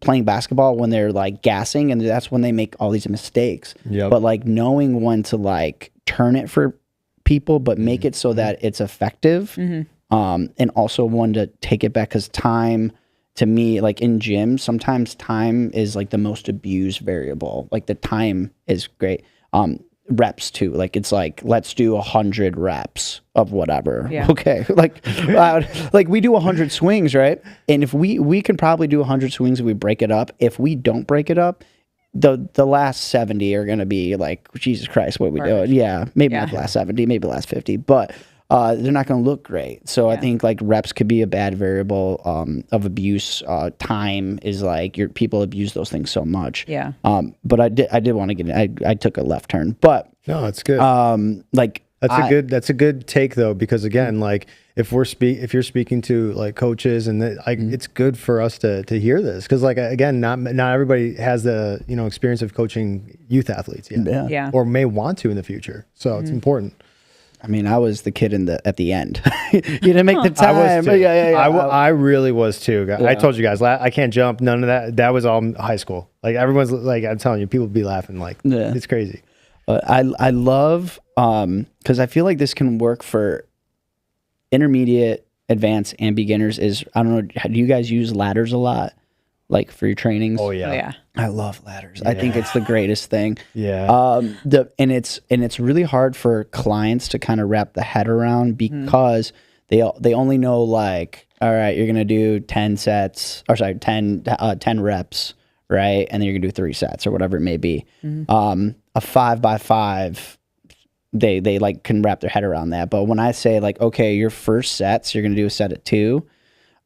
playing basketball when they're like gassing and that's when they make all these mistakes? But like knowing when to like turn it for people, but make it so that it's effective. And also one to take it back because time, to me, like in gyms, sometimes time is like the most abused variable. Like the time is great. Reps too. Like it's like, let's do 100 reps of whatever. Yeah. Okay. Like we do 100 swings, right? And if we can probably do 100 swings if we break it up. If we don't break it up, the last 70 are going to be like, Jesus Christ, what are we doing? Yeah. Maybe not the last 70, maybe the last 50, but they're not going to look great. So I think like reps could be a bad variable of abuse. Time is like people abuse those things so much. Yeah. But I did want to get in. I took a left turn, but no, it's good. like that's a good take though, because again, like if you're speaking to like coaches and it's good for us to hear this. Cause like, again, not everybody has the, experience of coaching youth athletes yet, or may want to in the future. So it's important. I mean, I was the kid at the end. You didn't make the time. I was too. Yeah. I really was too. I told you guys, I can't jump. None of that. That was all high school. Like everyone's like, I'm telling you, people be laughing. Like it's crazy. I love, cause I feel like this can work for intermediate, advanced and beginners I don't know. Do you guys use ladders a lot? Like for your trainings? Oh yeah. I love ladders. I think it's the greatest thing. Yeah. And it's really hard for clients to kind of wrap the head around because they only know like, all right, you're going to do 10 reps, right? And then you're going to do 3 sets or whatever it may be. A 5x5, they like can wrap their head around that. But when I say like, okay, your first sets, you're going to do a set at 2,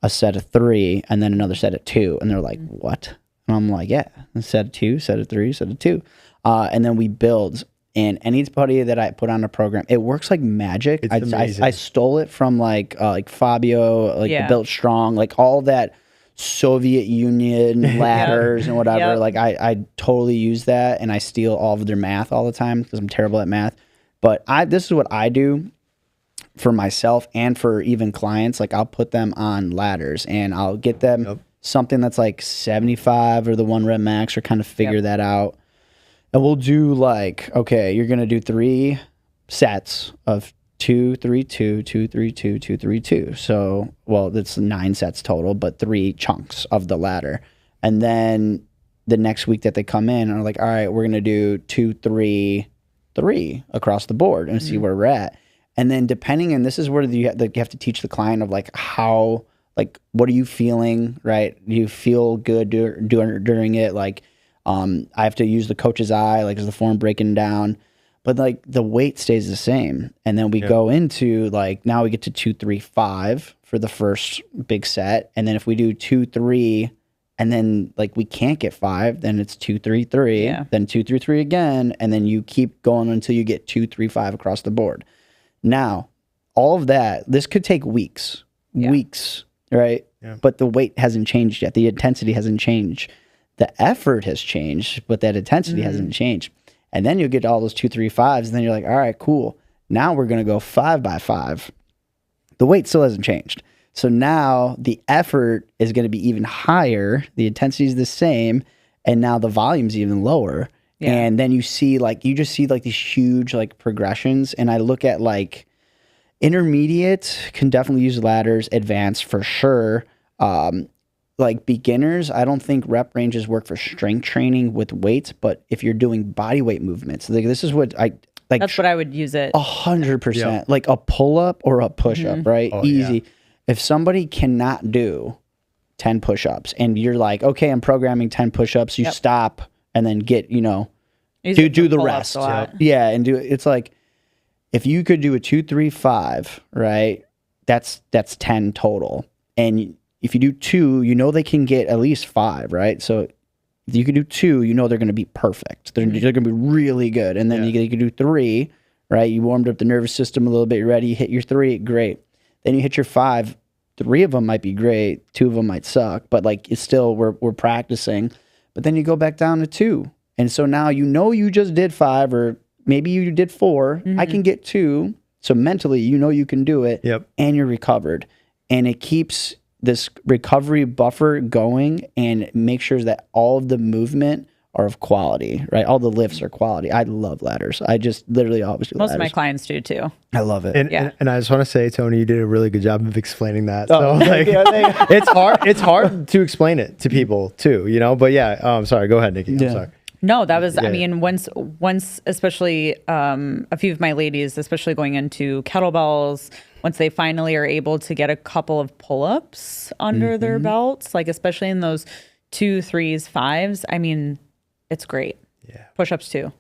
a set of 3, and then another set at 2. And they're like, what? And I'm like, yeah, a set of 2, set of 3, set of 2. And then we build. And anybody that I put on a program, it works like magic. I stole it from like Fabio, like the Built Strong, like all that Soviet Union ladders and whatever. Like I totally use that, and I steal all of their math all the time because I'm terrible at math. But this is what I do for myself and for even clients. Like I'll put them on ladders and I'll get them something that's like 75 or the 1 rep max, or kind of figure that out. And we'll do like, okay, you're going to do 3 sets of 2, 3, 2, 2, 3, 2, 2, 3, 2. So, well, that's 9 sets total, but 3 chunks of the ladder. And then the next week that they come in are like, all right, we're going to do 2, 3, 3 across the board and see where we're at. And then depending, and this is where you have to teach the client of like how, like, what are you feeling, right? Do you feel good during it? Like, I have to use the coach's eye, like, is the form breaking down? But like the weight stays the same. And then we go into like, now we get to 2, 3, 5 for the first big set. And then if we do 2, 3, and then like we can't get 5, then it's 2, 3, 3, then 2, 3, 3 again. And then you keep going until you get 2, 3, 5 across the board. Now, all of that, this could take weeks, right? Yeah. But the weight hasn't changed yet. The intensity hasn't changed. The effort has changed, but that intensity hasn't changed. And then you'll get all those 2, 3, 5s, and then you're like, all right, cool. Now we're going to go 5x5. The weight still hasn't changed. So now the effort is going to be even higher. The intensity is the same. And now the volume's even lower. Yeah. And then you just see like these huge like progressions. And I look at like intermediate can definitely use ladders, advanced for sure. like beginners, I don't think rep ranges work for strength training with weights, but if you're doing body weight movements, like this is what I like. That's what I would use it. 100%, like a pull up or a push up, right? Oh, Easy. yeah. If somebody cannot do 10 push ups and you're like, okay, I'm programming 10 push ups, you stop and then get, do the rest. Yeah. And it's like, if you could do a 2, 3, 5, right? That's 10 total. And if you do 2, they can get at least 5, right? So if you can do 2, they're going to be perfect. They're going to be really good. And then you can do 3, right? You warmed up the nervous system a little bit. You're ready. You hit your 3, great. Then you hit your 5. 3 of them might be great. 2 of them might suck. But like it's still we're practicing. But then you go back down to 2, and so now you just did 5, or maybe you did 4. I can get 2. So mentally, you can do it. Yep. And you're recovered, and it keeps this recovery buffer going and make sure that all of the movement are of quality, right? All the lifts are quality. I love ladders. I just literally always do Most ladders. of my clients do too. I love it. And I just want to say, Tony, you did a really good job of explaining that. So like, it's hard to explain it to people too, But yeah, sorry. Go ahead, Nikki. I'm sorry. No, that was, I mean, once, especially a few of my ladies, especially going into kettlebells, once they finally are able to get a couple of pull-ups under their belts, like especially in those 2, 3s, 5s, I mean, it's great. Yeah. Push-ups too.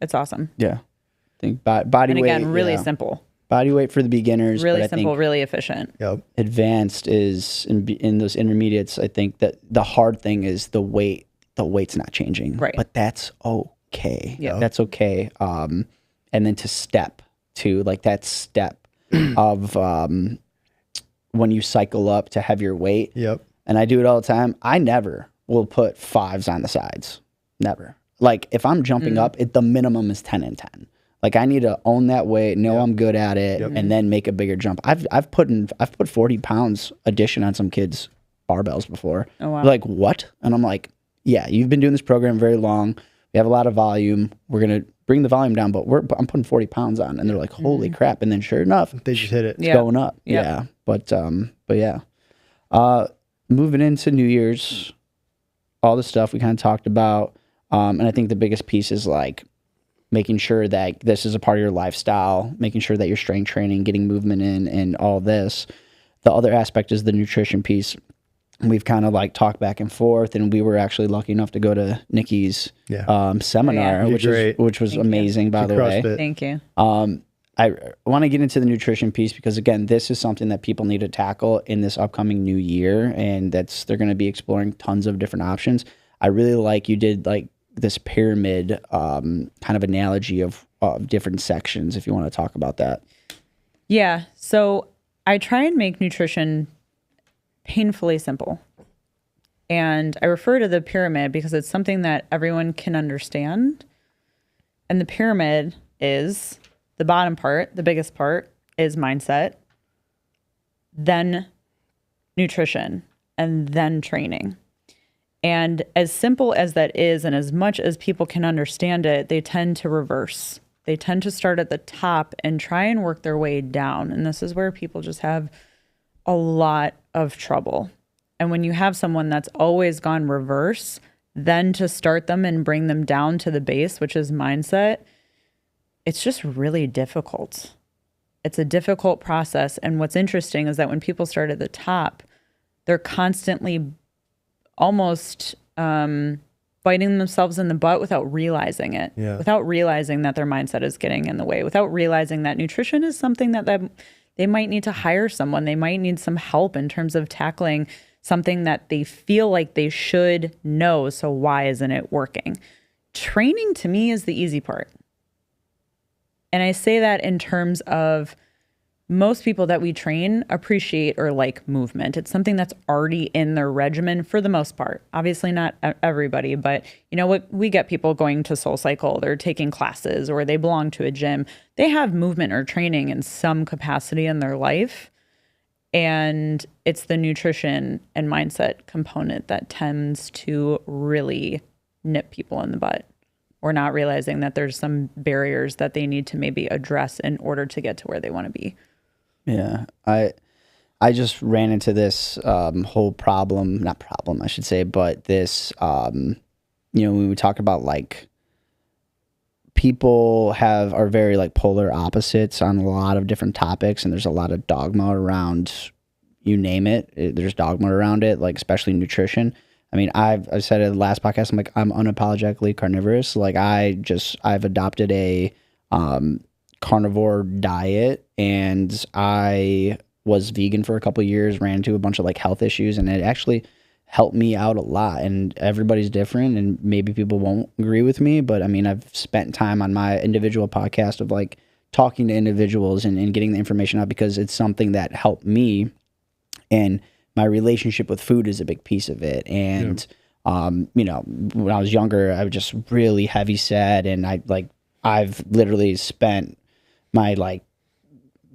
It's awesome. Yeah. I think body And weight. again, really simple. Body weight for the beginners. Really but simple, I think really efficient. Yep. advanced is in those intermediates. I think that the hard thing is the weight. The weight's not changing. Right. But that's okay. Yeah. That's okay. And then to step to like that step of when you cycle up to heavier weight. Yep. And I do it all the time. I never will put 5s on the sides. Never. Like if I'm jumping up, the minimum is 10 and 10. Like I need to own that weight, know I'm good at it, and then make a bigger jump. I've put 40 pounds addition on some kids' barbells before. Oh, wow. They're like, what? And I'm like, yeah, you've been doing this program very long. We have a lot of volume. We're gonna bring the volume down, but I'm putting 40 pounds on, and they're like, holy crap! And then sure enough, They just hit it. it's going up. Yep. Yeah, but yeah, moving into New Year's, all the stuff we kind of talked about, and I think the biggest piece is like making sure that this is a part of your lifestyle, making sure that you're strength training, getting movement in, and all this. The other aspect is the nutrition piece. We've kind of like talked back and forth, and we were actually lucky enough to go to Nikki's seminar, which was amazing, by the way. Thank you. I want to get into the nutrition piece because again, this is something that people need to tackle in this upcoming new year, and they're going to be exploring tons of different options. I really like you did like this pyramid kind of analogy of different sections. If you want to talk about that. Yeah. So I try and make nutrition painfully simple. And I refer to the pyramid because it's something that everyone can understand. And the pyramid is the bottom part, the biggest part is mindset, then nutrition, and then training. And as simple as that is, and as much as people can understand it, they tend to reverse. They tend to start at the top and try and work their way down. And this is where people just have a lot of trouble. And when you have someone that's always gone reverse, then to start them and bring them down to the base, which is mindset, it's just really difficult. It's a difficult process. And what's interesting is that when people start at the top, they're constantly almost biting themselves in the butt without realizing it, without realizing that their mindset is getting in the way, without realizing that nutrition is something that they might need to hire someone. They might need some help in terms of tackling something that they feel like they should know. So why isn't it working? Training to me is the easy part. And I say that in terms of most people that we train appreciate or like movement. It's something that's already in their regimen for the most part. Obviously not everybody, but you know what? We get people going to SoulCycle, they're taking classes, or they belong to a gym. They have movement or training in some capacity in their life. And it's the nutrition and mindset component that tends to really nip people in the butt, or not realizing that there's some barriers that they need to maybe address in order to get to where they want to be. Yeah, I I just ran into this whole problem, not problem, I should say, but this, when we talk about like people are very like polar opposites on a lot of different topics, and there's a lot of dogma around, you name it, there's dogma around it, like especially nutrition. I mean, I said it in the last podcast, I'm like, I'm unapologetically carnivorous. Like I've adopted a carnivore diet, and I was vegan for a couple of years, ran into a bunch of like health issues, and it actually helped me out a lot. And everybody's different, and maybe people won't agree with me, but I mean, I've spent time on my individual podcast of like talking to individuals and getting the information out, because it's something that helped me, and my relationship with food is a big piece of it. And when I was younger, I was just really heavy set, and I've literally spent my like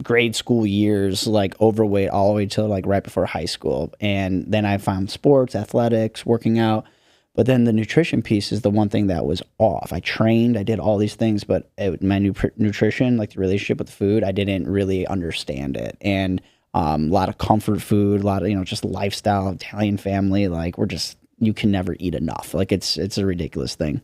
grade school years like overweight all the way till like right before high school. And then I found sports, athletics, working out. But then the nutrition piece is the one thing that was off. I trained, I did all these things, but my nutrition, like the relationship with food, I didn't really understand it. And a lot of comfort food, a lot of, just lifestyle, Italian family, like you can never eat enough. Like it's a ridiculous thing.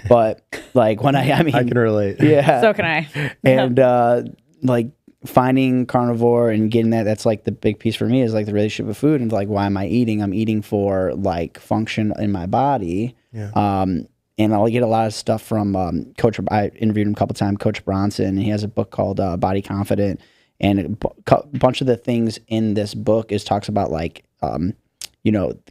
But like when I mean, I can relate. Yeah. So can I. And like finding carnivore and getting that's like the big piece for me, is like the relationship with food, and like, why am I eating? I'm eating for like function in my body. Yeah. And I'll get a lot of stuff from Coach. I interviewed him a couple times, Coach Bronson, and he has a book called Body Confident. And a bunch of the things in this book talks about like,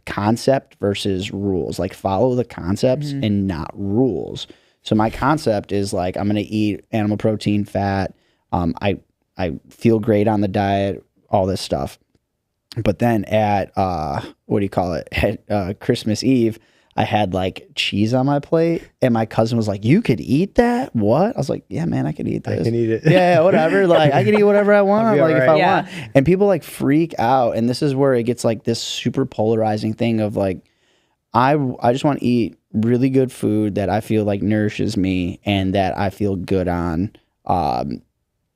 concept versus rules, like follow the concepts and not rules. So my concept is like, I'm going to eat animal protein, fat. I feel great on the diet, all this stuff. But then at, at Christmas Eve, I had like cheese on my plate, and my cousin was like, "You could eat that? What?" I was like, "Yeah, man, I could eat this. I can eat it. Yeah, whatever. Like I can eat whatever I want, like if I Yeah. want." And people like freak out, and this is where it gets like this super polarizing thing of like, I just want to eat really good food that I feel like nourishes me and that I feel good on.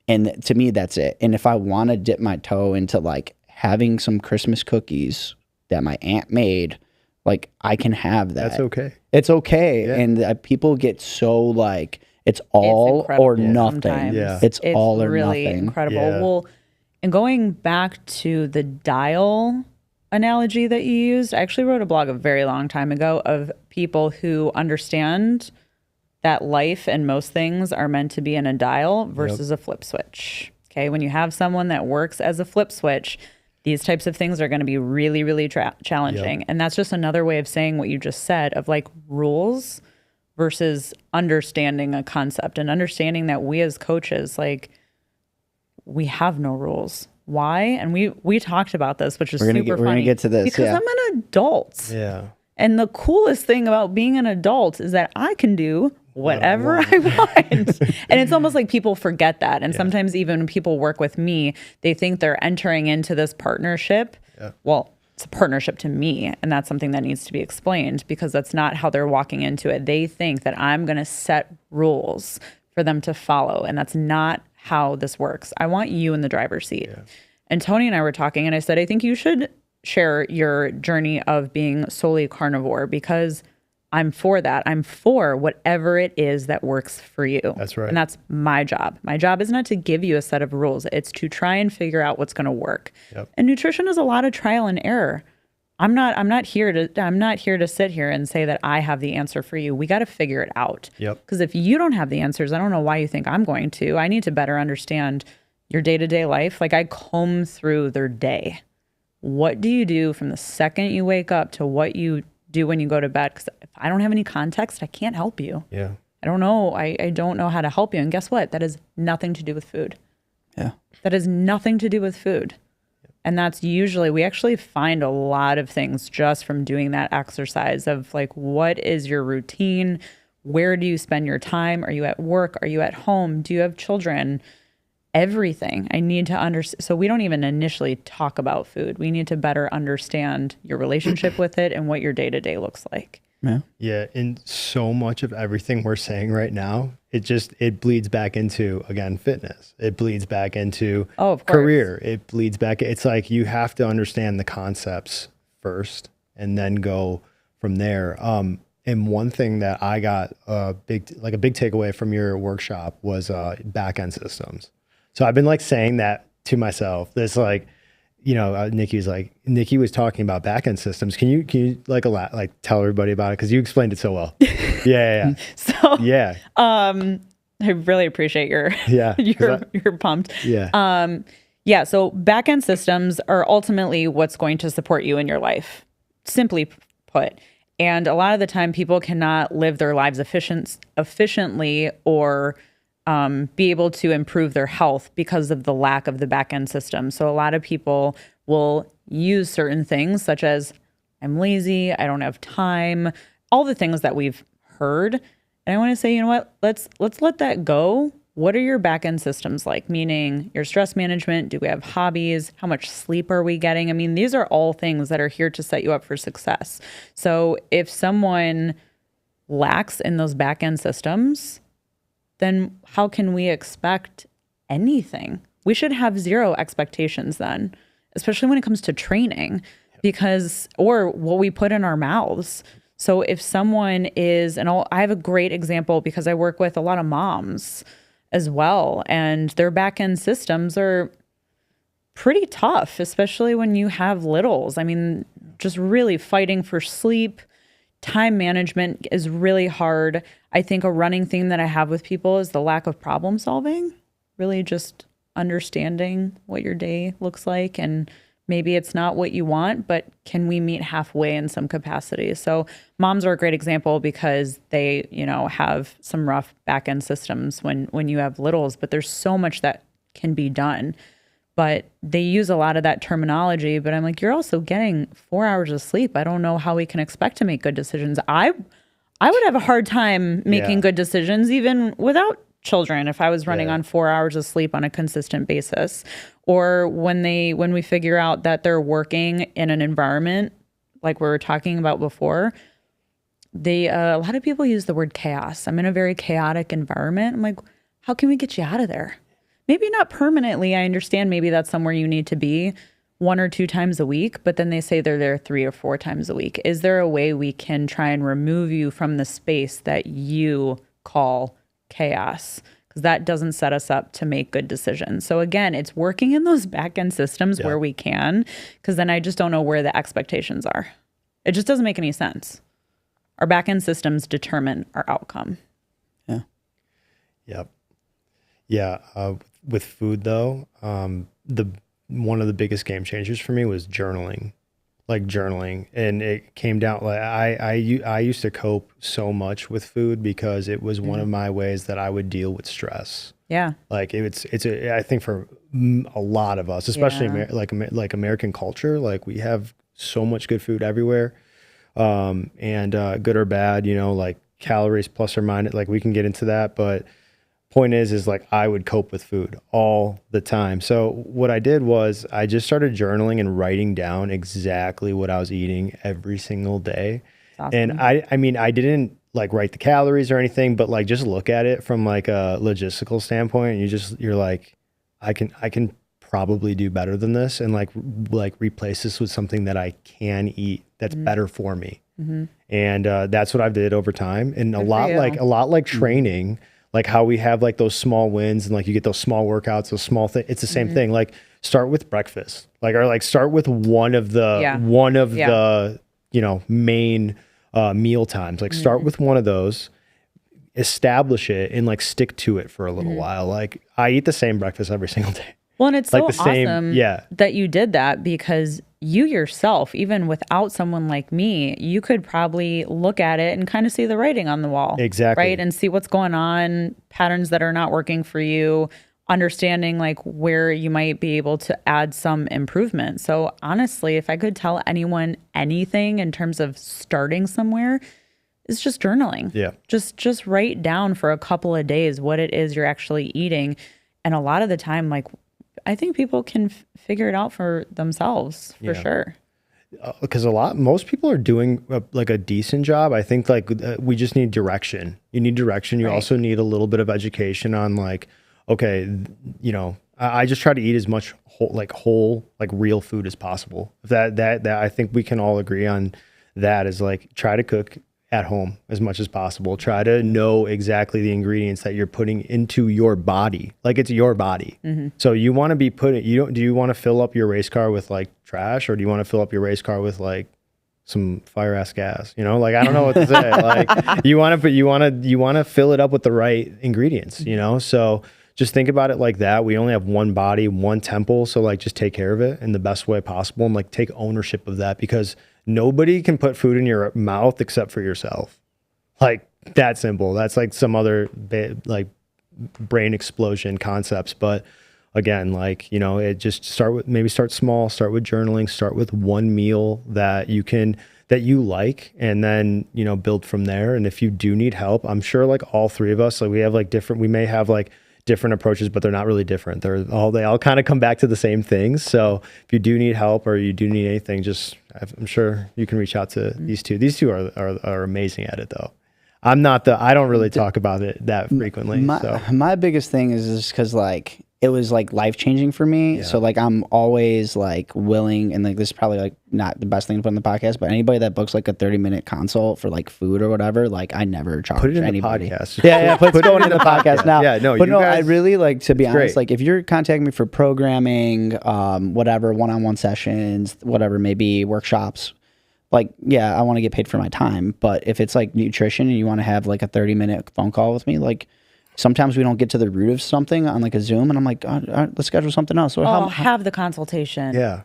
And to me, that's it. And if I want to dip my toe into like having some Christmas cookies that my aunt made, like I can have that. That's okay. It's okay. Yeah. And people get so like, it's all or nothing. Sometimes. Yeah. It's all or really nothing. Incredible. Yeah. Well, and going back to the dial analogy that you used, I actually wrote a blog a very long time ago of people who understand that life and most things are meant to be in a dial versus a flip switch. Okay, when you have someone that works as a flip switch, these types of things are going to be really, really challenging. And that's just another way of saying what you just said, of like rules versus understanding a concept, and understanding that we as coaches, like, we have no rules. Why? And we talked about this, which is super funny. We're going to get to this. Because I'm an adult. Yeah. And the coolest thing about being an adult is that I can do whatever I want. And it's almost like people forget that. And sometimes even when people work with me, they think they're entering into this partnership. Yeah. Well, it's a partnership to me. And that's something that needs to be explained, because that's not how they're walking into it. They think that I'm going to set rules for them to follow. And that's not how this works. I want you in the driver's seat. Yeah. And Tony and I were talking, and I said, I think you should share your journey of being solely carnivore, because I'm for that. I'm for whatever it is that works for you. That's right. And that's my job. My job is not to give you a set of rules. It's to try and figure out what's going to work. Yep. And nutrition is a lot of trial and error. I'm not here to sit here and say that I have the answer for you. We got to figure it out. Yep. Because if you don't have the answers, I don't know why you think I'm going to. I need to better understand your day-to-day life. Like, I comb through their day. What do you do from the second you wake up to what you do when you go to bed? Because if I don't have any context, I can't help you. Yeah. I don't know. I don't know how to help you. And guess what? That has nothing to do with food. Yeah. That has nothing to do with food. And that's usually, we actually find a lot of things just from doing that exercise of like, what is your routine? Where do you spend your time? Are you at work? Are you at home? Do you have children? Everything. I need to understand. So we don't even initially talk about food. We need to better understand your relationship with it and what your day-to-day looks like. Yeah. Yeah. And so much of everything we're saying right now, it bleeds back into, again, fitness. It bleeds back into of course. career. It bleeds back. It's like you have to understand the concepts first and then go from there. And one thing that I got a big takeaway from your workshop was back end systems. So I've been like saying that to myself. This like, Nikki was talking about back end systems. Can you like tell everybody about it? Cause you explained it so well. Yeah. So, yeah. I really appreciate your, you're pumped. Yeah. So back end systems are ultimately what's going to support you in your life, simply put. And a lot of the time people cannot live their lives efficiently or be able to improve their health because of the lack of the back end system. So a lot of people will use certain things such as I'm lazy, I don't have time, all the things that we've heard. And I want to say, you know what, let's let that go. What are your back end systems like? Meaning your stress management, do we have hobbies? How much sleep are we getting? I mean, these are all things that are here to set you up for success. So if someone lacks in those back end systems, then how can we expect anything? We should have zero expectations then, especially when it comes to training, or what we put in our mouths. So if someone is, I have a great example because I work with a lot of moms as well, and their back end systems are pretty tough, especially when you have littles. I mean, just really fighting for sleep. Time management is really hard. I think a running theme that I have with people is the lack of problem solving, really just understanding what your day looks like. And maybe it's not what you want, but can we meet halfway in some capacity? So moms are a great example because they, have some rough back end systems when you have littles, but there's so much that can be done. But they use a lot of that terminology, but I'm like, you're also getting 4 hours of sleep. I don't know how we can expect to make good decisions. I would have a hard time making good decisions even without children if I was running on 4 hours of sleep on a consistent basis. Or when we figure out that they're working in an environment like we were talking about before, a lot of people use the word chaos. I'm in a very chaotic environment. I'm like, how can we get you out of there? Maybe not permanently. I understand maybe that's somewhere you need to be 1 or 2 times a week, but then they say they're there 3 or 4 times a week. Is there a way we can try and remove you from the space that you call chaos? Because that doesn't set us up to make good decisions. So again, it's working in those back end systems where we can, because then I just don't know where the expectations are. It just doesn't make any sense. Our back end systems determine our outcome. Yeah. Yep. Yeah. With food though, one of the biggest game changers for me was journaling, and it came down like I used to cope so much with food because it was one of my ways that I would deal with stress. Yeah. Like I think for a lot of us, especially like American culture, like we have so much good food everywhere, and good or bad, like calories plus or minus, like we can get into that, but point is like I would cope with food all the time. So what I did was I just started journaling and writing down exactly what I was eating every single day. Awesome. And I mean, I didn't like write the calories or anything, but like just look at it from like a logistical standpoint. And you're like, I can probably do better than this, and like replace this with something that I can eat that's better for me. Mm-hmm. And that's what I did over time. And a lot like training, like how we have like those small wins and like you get those small workouts, those small things. It's the same thing. Like start with breakfast, or start with one of the main meal times. Like start with one of those, establish it, and like stick to it for a little while. Like I eat the same breakfast every single day. Well, and it's like so awesome that you did that, because you yourself, even without someone like me, you could probably look at it and kind of see the writing on the wall. Exactly. Right. And see what's going on, patterns that are not working for you, understanding like where you might be able to add some improvement. So honestly, if I could tell anyone anything in terms of starting somewhere, it's just journaling. Yeah. Just write down for a couple of days what it is you're actually eating. And a lot of the time, like, I think people can figure it out for themselves for sure. because most people are doing like a decent job. I think like we just need direction. You need direction. You also need a little bit of education on like, okay, you know, I just try to eat as much whole, like real food as possible. That I think we can all agree on that is like try to cook at home as much as possible. Try to know exactly the ingredients that you're putting into your body. Like it's your body. So you want to be do you want to fill up your race car with like trash, or do you want to fill up your race car with like some fire ass gas? You know, like I don't know what to say. Like you want to fill it up with the right ingredients, you know? So just think about it like that. We only have one body, one temple. So like just take care of it in the best way possible and like take ownership of that, because nobody can put food in your mouth except for yourself. Like that simple. That's like some other like brain explosion concepts. But again, like, you know, it just start small, start with journaling, start with one meal that you like, and then, you know, build from there. And if you do need help, I'm sure like all three of us, like we may have like different approaches, but they're not really different. They all kind of come back to the same things. So if you do need help or you do need anything, I'm sure you can reach out to these two. These two are amazing at it though. I don't really talk about it that frequently. My biggest thing is just because like it was like life changing for me. Yeah. So like I'm always like willing, and like this is probably like not the best thing to put in the podcast, but anybody that books like a 30-minute consult for like food or whatever, like I never charge put it in anybody. The podcast. Yeah, put going in the podcast now. Yeah, no, but no, guys, I really like, to be honest, great. like if you're contacting me for programming, whatever, one-on-one sessions, whatever, maybe workshops, like, yeah, I want to get paid for my time. But if it's like nutrition and you want to have like a 30-minute phone call with me, like sometimes we don't get to the root of something on like a Zoom, and I'm like, all right, let's schedule something else. So have the consultation. Yeah.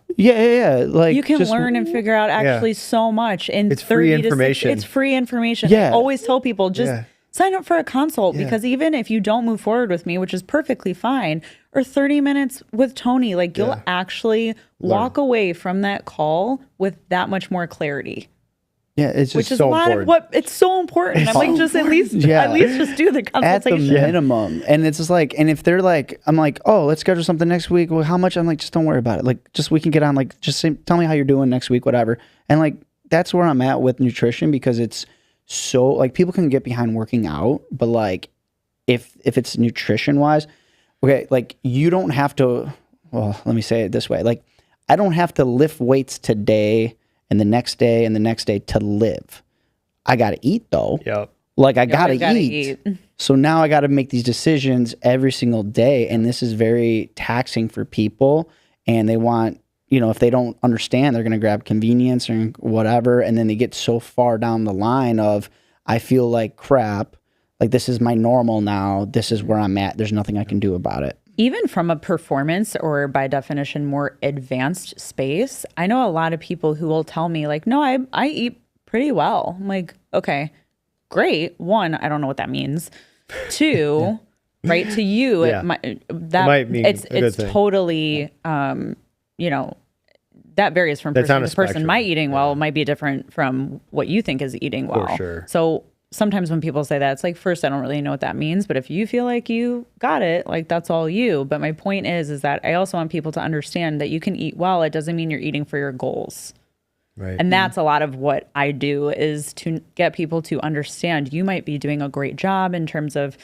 Like you can learn and figure out actually so much in it's free information. It's free information. Yeah. I always tell people just sign up for a consult, because even if you don't move forward with me, which is perfectly fine, or 30 minutes with Tony, like you'll actually walk away from that call with that much more clarity. Yeah, it's just which is so a lot important. of what it's so important. I'm like, just at least just do the consultation at the minimum. And it's just like, and if they're like, I'm like, oh, let's schedule something next week. Well, how much? I'm like, just don't worry about it. Like, just we can get on. Like, just tell me how you're doing next week, whatever. And like, that's where I'm at with nutrition, because it's so like people can get behind working out, but like if it's nutrition wise, okay, like you don't have to. Well, let me say it this way: like I don't have to lift weights today and the next day and the next day to live. I got to eat though. Yep. Like I got to eat. So now I got to make these decisions every single day. And this is very taxing for people. And they want, you know, if they don't understand, they're going to grab convenience or whatever. And then they get so far down the line of, I feel like crap. Like this is my normal now. This is where I'm at. There's nothing I can do about it. Even from a performance or by definition more advanced space, I know a lot of people who will tell me like, no, I eat pretty well. I'm like, okay, great. One, I don't know what that means. Two, right, to you, it might mean it's totally, you know, that varies from person to person. My eating well might be different from what you think is eating well. For sure. So sometimes when people say that, it's like, first, I don't really know what that means, but if you feel like you got it, like that's all you. But my point is that I also want people to understand that you can eat well. It doesn't mean you're eating for your goals. Right. And that's a lot of what I do, is to get people to understand you might be doing a great job in terms of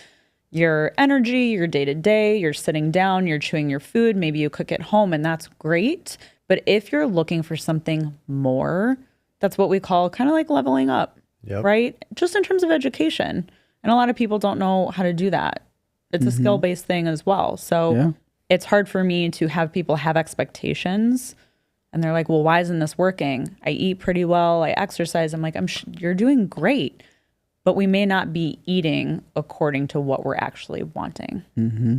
your energy, your day-to-day, you're sitting down, you're chewing your food, maybe you cook at home, and that's great. But if you're looking for something more, that's what we call kind of like leveling up. Yep. Right? Just in terms of education. And a lot of people don't know how to do that. It's a skill-based thing as well. So it's hard for me to have people have expectations. And they're like, well, why isn't this working? I eat pretty well. I exercise. I'm like, you're doing great. But we may not be eating according to what we're actually wanting. Mm-hmm.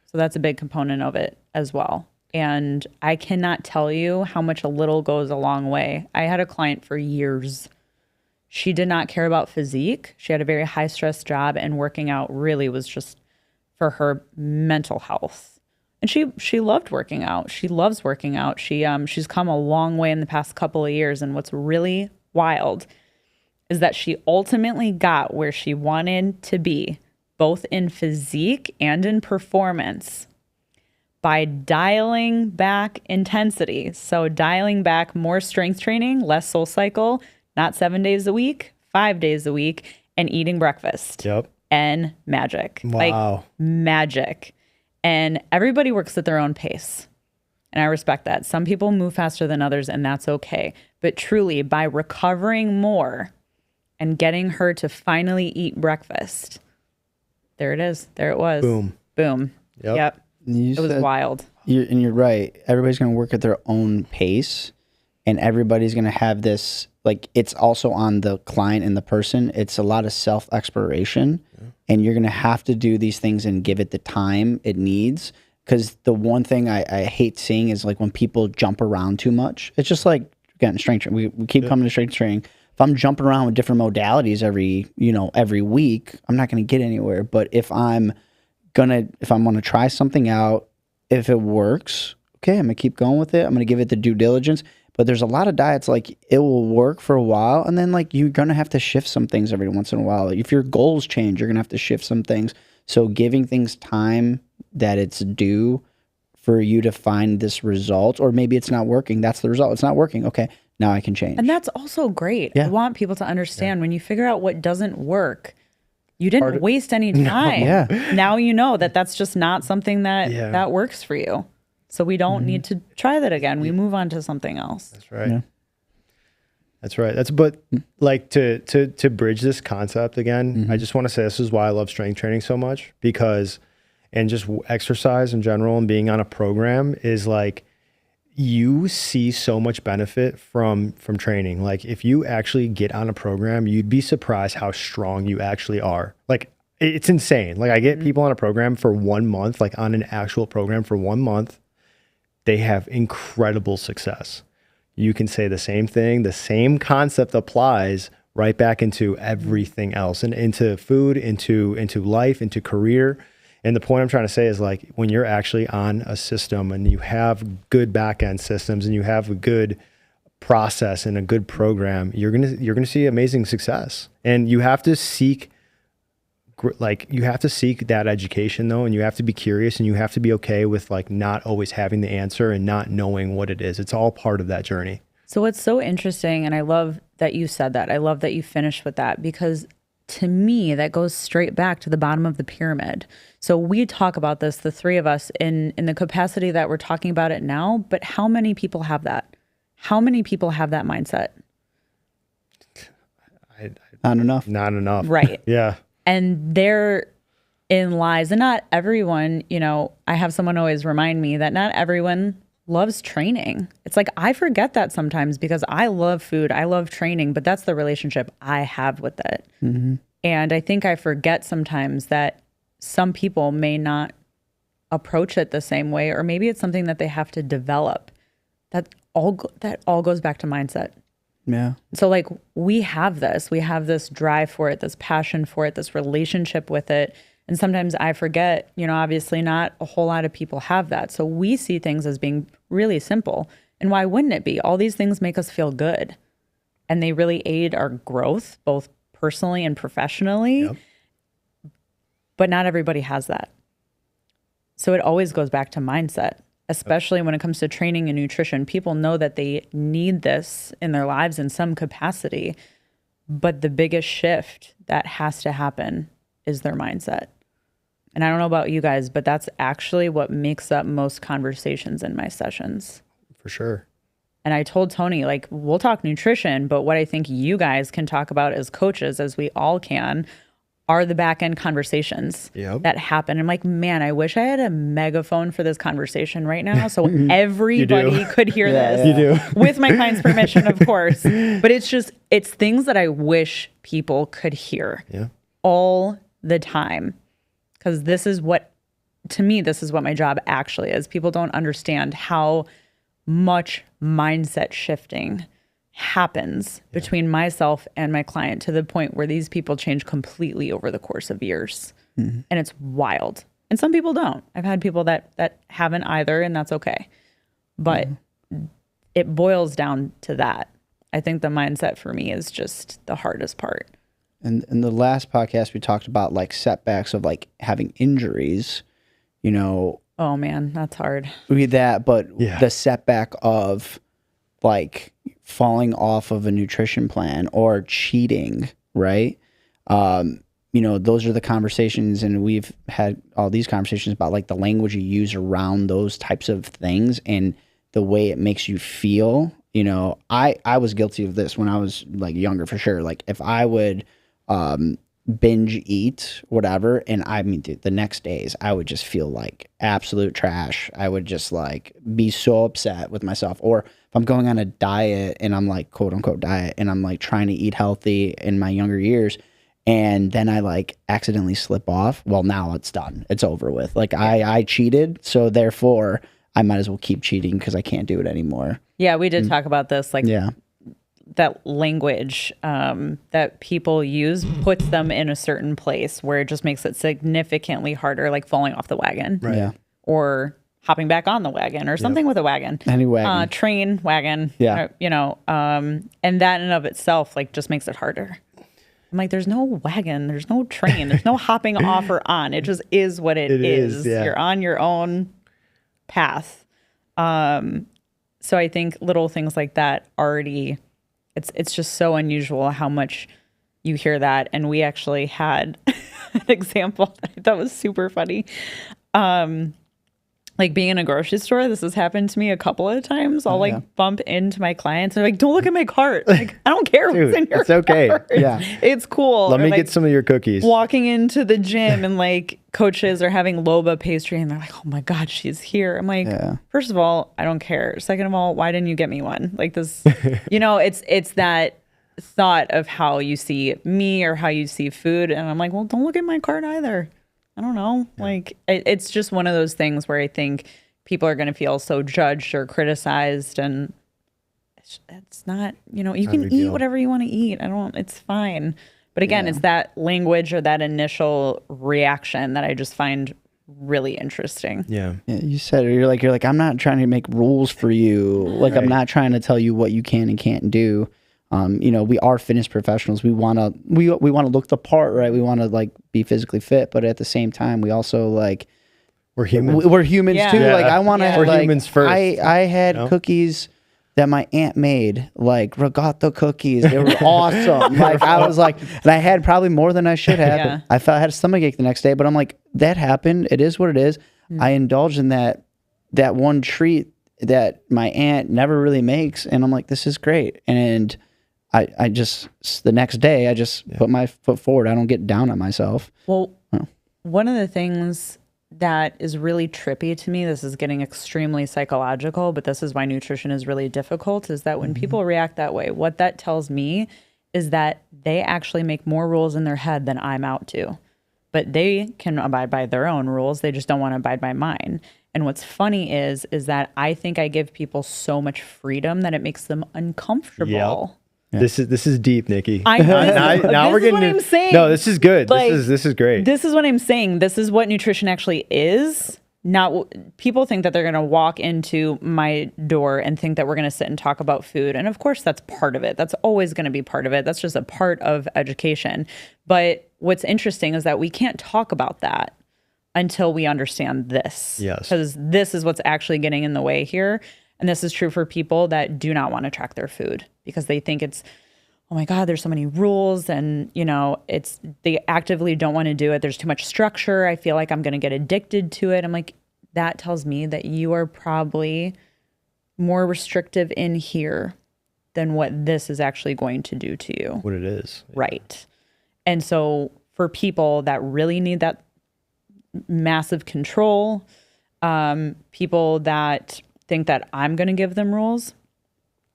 So that's a big component of it as well. And I cannot tell you how much a little goes a long way. I had a client for years. She did not care about physique. She had a very high stress job, and working out really was just for her mental health. And she loved working out. She loves working out. She's come a long way in the past couple of years. And what's really wild is that she ultimately got where she wanted to be, both in physique and in performance, by dialing back intensity. So dialing back more strength training, less Soul Cycle, not 7 days a week, 5 days a week, and eating breakfast. Yep. And magic. Wow. Like magic. And everybody works at their own pace. And I respect that. Some people move faster than others, and that's okay. But truly, by recovering more and getting her to finally eat breakfast, there it is. There it was. Boom. Boom. Yep. It was wild. You're right. Everybody's going to work at their own pace, and everybody's going to have this, like, it's also on the client and the person. It's a lot of self-exploration, and you're going to have to do these things and give it the time it needs. Because the one thing I hate seeing is like when people jump around too much. It's just like getting strength training. We keep coming to strength training. If I'm jumping around with different modalities every week, I'm not going to get anywhere. But if I'm going to try something out, if it works, okay, I'm going to keep going with it. I'm going to give it the due diligence. But there's a lot of diets, like, it will work for a while, and then, like, you're going to have to shift some things every once in a while. Like, if your goals change, you're going to have to shift some things. So giving things time that it's due for you to find this result, or maybe it's not working. That's the result. It's not working. Okay, now I can change. And that's also great. Yeah. I want people to understand when you figure out what doesn't work, you didn't waste any time. Yeah. Now you know that that's just not something that works for you. So we don't need to try that again. We move on to something else. That's right. Yeah. That's right. But like to bridge this concept again, I just want to say this is why I love strength training so much, because, and just exercise in general and being on a program is like, you see so much benefit from training. Like, if you actually get on a program, you'd be surprised how strong you actually are. Like, it's insane. Like, I get people on a program for 1 month, like on an actual program for 1 month, they have incredible success. You can say the same thing. The same concept applies right back into everything else, and into food, into life, into career. And the point I'm trying to say is, like, when you're actually on a system and you have good back-end systems and you have a good process and a good program, you're gonna see amazing success. And you have to seek that education, though, and you have to be curious, and you have to be okay with, like, not always having the answer and not knowing what it is. It's all part of that journey. So what's so interesting, and I love that you said that, I love that you finished with that, because to me, that goes straight back to the bottom of the pyramid. So we talk about this, the three of us, in the capacity that we're talking about it now, but how many people have that? How many people have that mindset? Not enough. Not enough. Right. Yeah. And therein lies, and not everyone, I have someone always remind me that not everyone loves training. It's like, I forget that sometimes because I love food, I love training, but that's the relationship I have with it. Mm-hmm. And I think I forget sometimes that some people may not approach it the same way, or maybe it's something that they have to develop. That all goes back to mindset. Yeah. So, like, we have this drive for it, this passion for it, this relationship with it. And sometimes I forget, obviously not a whole lot of people have that. So we see things as being really simple. And why wouldn't it be? All these things make us feel good. And they really aid our growth, both personally and professionally. Yep. But not everybody has that. So it always goes back to mindset, especially when it comes to training and nutrition. People know that they need this in their lives in some capacity. But the biggest shift that has to happen is their mindset. And I don't know about you guys, but that's actually what makes up most conversations in my sessions. For sure. And I told Tony, like, we'll talk nutrition, but what I think you guys can talk about as coaches, as we all can, are the back end conversations that happen. I'm like, man, I wish I had a megaphone for this conversation right now so everybody could hear this. You do. With my client's permission, of course. But it's things that I wish people could hear all the time. Because this is what my job actually is. People don't understand how much mindset shifting happens between myself and my client, to the point where these people change completely over the course of years. Mm-hmm. And it's wild. And some people don't. I've had people that haven't either, and that's okay. But it boils down to that. I think the mindset for me is just the hardest part. And in the last podcast, we talked about, like, setbacks of, like, having injuries. Oh man, that's hard. Read that, but Yeah. the setback of like falling off of a nutrition plan or cheating, right? Those are the conversations, and we've had all these conversations about like the language you use around those types of things and the way it makes you feel. I was guilty of this when I was like younger for sure. Like if I would binge eat whatever, and I mean dude, the next days I would just feel like absolute trash. I would just like be so upset with myself. Or if I'm going on a diet and I'm like quote unquote diet and I'm like trying to eat healthy in my younger years, and then I like accidentally slip off, well now it's done, it's over with. Like I cheated, so therefore I might as well keep cheating because I can't do it anymore. Yeah, we did talk about this. Like, Yeah. that language that people use puts them in a certain place where it just makes it significantly harder, like falling off the wagon, Right. Yeah. or hopping back on the wagon, or something with a wagon, Any wagon. train wagon. Yeah. And that in and of itself, like, just makes it harder. I'm like, there's no wagon, there's no train, there's no hopping off or on. It just is what it is. yeah. You're on your own path. So I think little things like that already, it's just so unusual how much you hear that. And we actually had an example that I thought was super funny. Like being in a grocery store, this has happened to me a couple of times. I'll bump into my clients and like, don't look at my cart. Like, I don't care what's in your it's okay. cart. Yeah. It's cool. Let Or, me like, get some of your cookies. walking into the gym and like coaches are having loba pastry and they're like, oh my God, she's here. I'm like, first of all, I don't care. Second of all, why didn't you get me one? Like this, it's that thought of how you see me or how you see food. And I'm like, well, don't look at my cart either. I don't know. Yeah. Like it's just one of those things where I think people are going to feel so judged or criticized, and it's not, you can eat deal. Whatever you want to eat. It's fine. But again, it's that language or that initial reaction that I just find really interesting. Yeah. You said it. You're like, I'm not trying to make rules for you. Like, right. I'm not trying to tell you what you can and can't do. We are fitness professionals. We want to look the part, right? We want to like be physically fit, but at the same time, we also like, we're humans. We're humans too. Yeah. Like I want to, we're humans first. I had cookies that my aunt made, like regatta cookies. They were awesome. Like I was like, and I had probably more than I should have. Yeah. I felt I had a stomachache the next day, but I'm like, that happened. It is what it is. I indulged in that one treat that my aunt never really makes, and I'm like, this is great. And I just, the next day, I just put my foot forward. I don't get down on myself. Well, one of the things that is really trippy to me, this is getting extremely psychological, but this is why nutrition is really difficult, is that when people react that way, what that tells me is that they actually make more rules in their head than I'm out to. But they can abide by their own rules. They just don't want to abide by mine. And what's funny is that I think I give people so much freedom that it makes them uncomfortable. Yep. Yeah. This is deep, Nikki. Now we're getting. I'm saying. No, this is good. Like, this is great. This is what I'm saying. This is what nutrition actually is. Not people think that they're going to walk into my door and think that we're going to sit and talk about food, and of course that's part of it. That's always going to be part of it. That's just a part of education. But what's interesting is that we can't talk about that until we understand this. Yes, because this is what's actually getting in the way here. And this is true for people that do not want to track their food because they think it's, oh my God, there's so many rules, and they actively don't want to do it. There's too much structure. I feel like I'm going to get addicted to it. I'm like, that tells me that you are probably more restrictive in here than what this is actually going to do to you. What it is. Right. And so for people that really need that massive control, people that think that I'm going to give them rules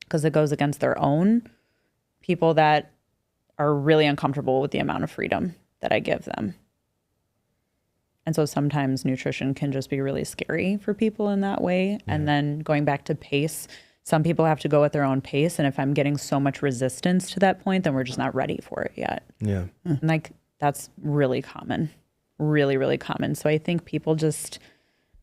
because it goes against their own, people that are really uncomfortable with the amount of freedom that I give them. And so sometimes nutrition can just be really scary for people in that way. Yeah. And then going back to pace, some people have to go at their own pace. And if I'm getting so much resistance to that point, then we're just not ready for it yet. Yeah. And like, that's really common, really, really common. So I think people just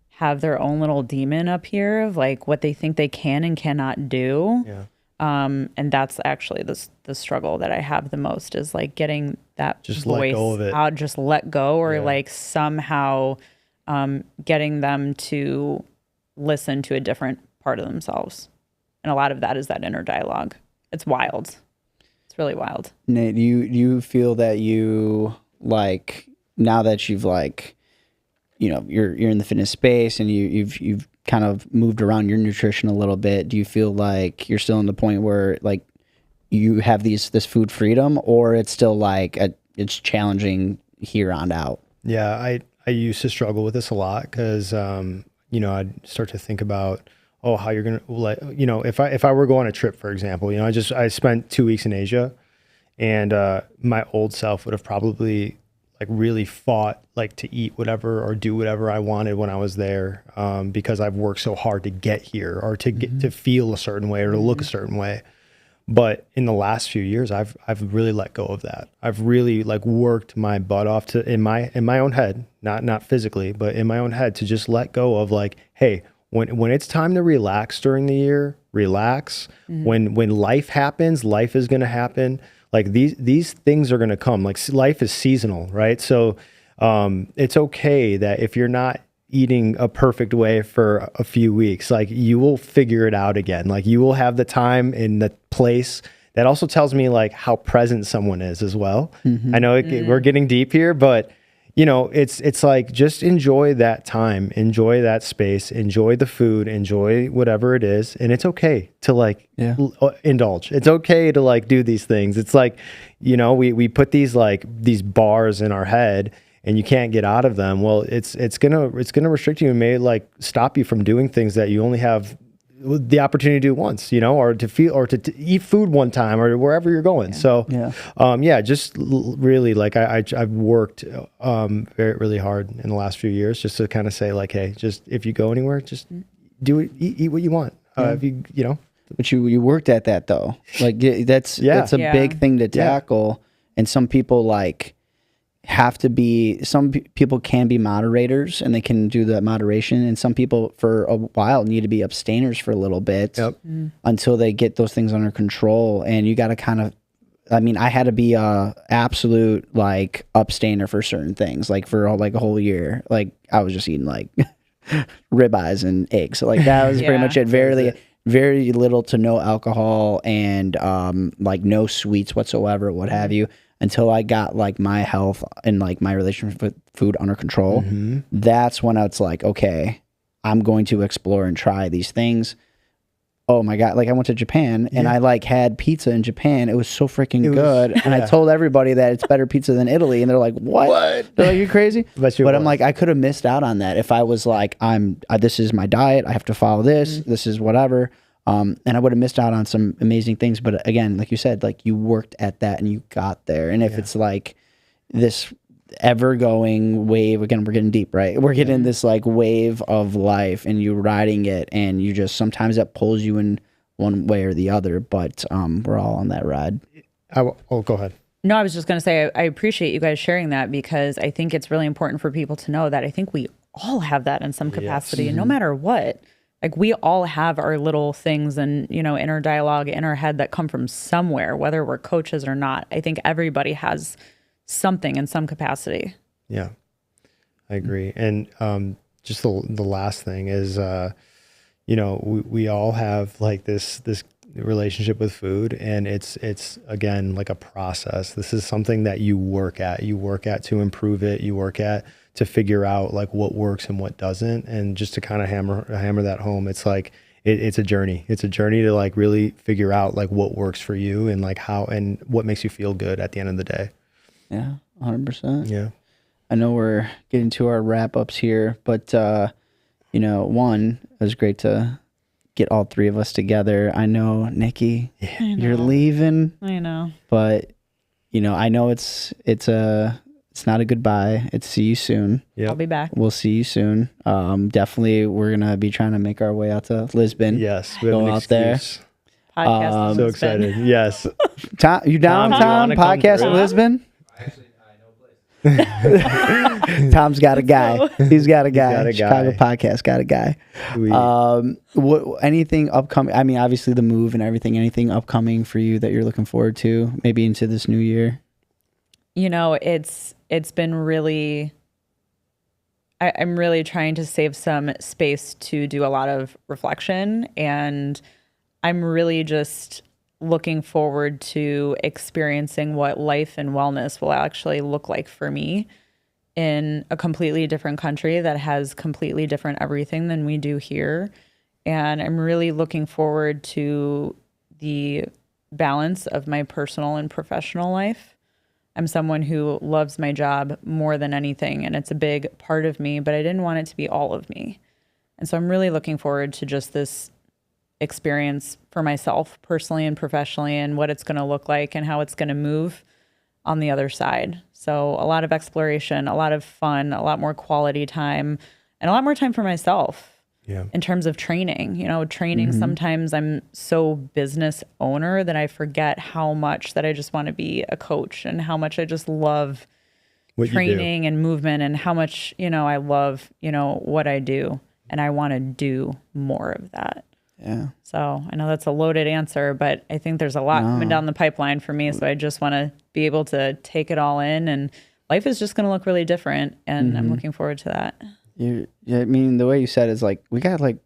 have their own little demon up here of like what they think they can and cannot do. Yeah. And that's actually the struggle that I have the most is like getting that just voice let go of it. out, just let go, or like somehow getting them to listen to a different part of themselves. And a lot of that is that inner dialogue. It's wild. It's really wild. Nate, you feel that you like, now that you've like, you're in the fitness space and you've kind of moved around your nutrition a little bit, do you feel like you're still in the point where like you have this food freedom, or it's still like it's challenging here on out? Yeah, I used to struggle with this a lot because I'd start to think about, how you're gonna if I were going on a trip, for example, I spent 2 weeks in Asia, and my old self would have probably like really fought like to eat whatever or do whatever I wanted when I was there, because I've worked so hard to get here, or to get to feel a certain way or to look a certain way. But in the last few years, I've really let go of that. I've really like worked my butt off to in my own head, not physically, but in my own head, to just let go of like, hey, when it's time to relax during the year, relax. When life happens, life is going to happen. Like these things are going to come. Like life is seasonal, right? So it's okay that if you're not eating a perfect way for a few weeks, like you will figure it out again. Like you will have the time and the place. That also tells me like how present someone is as well. I know we're getting deep here, but it's like, just enjoy that time, enjoy that space, enjoy the food, enjoy whatever it is. And it's okay to like indulge. It's okay to like do these things. It's like, we put these bars in our head, and you can't get out of them. Well, it's gonna restrict you and may like stop you from doing things that you only have the opportunity to do once, or to feel, or to eat food one time, or wherever you're going. So, just really like I've worked very, really hard in the last few years just to kind of say like, hey, just if you go anywhere, just do it, eat what you want. If But you worked at that though. Like that's a big thing to tackle. And some people like have to be, people can be moderators and they can do the moderation, and some people for a while need to be abstainers for a little bit until they get those things under control. And you got to kind of, I had to be a absolute like abstainer for certain things, like for like a whole year. Like I was just eating like ribeyes and eggs. So like that was pretty much it. Very little to no alcohol, and like no sweets whatsoever, what have you, until I got like my health and like my relationship with food under control. That's when it's like, okay, I'm going to explore and try these things. Oh my God. Like I went to Japan and I like had pizza in Japan. It was so freaking good. And I told everybody that it's better pizza than Italy. And they're like, what? They're like, you're crazy. But I'm like, I could have missed out on that if I was like, this is my diet. I have to follow this. This is whatever. And I would have missed out on some amazing things. But again, like you said, like you worked at that and you got there. And if it's like this ever going wave, again, we're getting deep, right? We're getting this like wave of life, and you're riding it, and you just, sometimes it pulls you in one way or the other, but we're all on that ride. Go ahead. No, I was just going to say, I appreciate you guys sharing that, because I think it's really important for people to know that I think we all have that in some capacity, no matter what. Like we all have our little things and, inner dialogue in our head that come from somewhere, whether we're coaches or not. I think everybody has something in some capacity. Yeah, I agree. And just the last thing is, we all have like this relationship with food, and it's again like a process. This is something that you work at to improve it. You work at to figure out like what works and what doesn't. And just to kind of hammer that home, it's like it's a journey. It's a journey to like really figure out like what works for you and like how and what makes you feel good at the end of the day. Yeah, 100%. Yeah. I know we're getting to our wrap ups here, but one, it was great to get all three of us together. I know, Nikki, you're leaving. I know. But I know it's not a goodbye. It's see you soon. Yeah, I'll be back. We'll see you soon. Definitely, we're gonna be trying to make our way out to Lisbon. Yes, we have an excuse. Podcast so excited. Yes. Tom, you downtown podcast in Lisbon? Actually, I know a place. Tom's got a guy. He's got a guy. got a Chicago guy. podcast got a guy. Anything upcoming? I mean, obviously the move and everything. Anything upcoming for you that you're looking forward to? Maybe into this new year. It's been really, I'm really trying to save some space to do a lot of reflection, and I'm really just looking forward to experiencing what life and wellness will actually look like for me in a completely different country that has completely different everything than we do here. And I'm really looking forward to the balance of my personal and professional life. I'm someone who loves my job more than anything, and it's a big part of me, but I didn't want it to be all of me. And so I'm really looking forward to just this experience for myself personally and professionally, and what it's going to look like and how it's going to move on the other side. So a lot of exploration, a lot of fun, a lot more quality time, and a lot more time for myself. Yeah. In terms of training, training, sometimes I'm so business owner that I forget how much that I just want to be a coach, and how much I just love training and movement, and how much, I love, what I do, and I want to do more of that. Yeah. So I know that's a loaded answer, but I think there's a lot coming down the pipeline for me. So I just want to be able to take it all in, and life is just going to look really different. And I'm looking forward to that. I mean, the way you said is like, we have one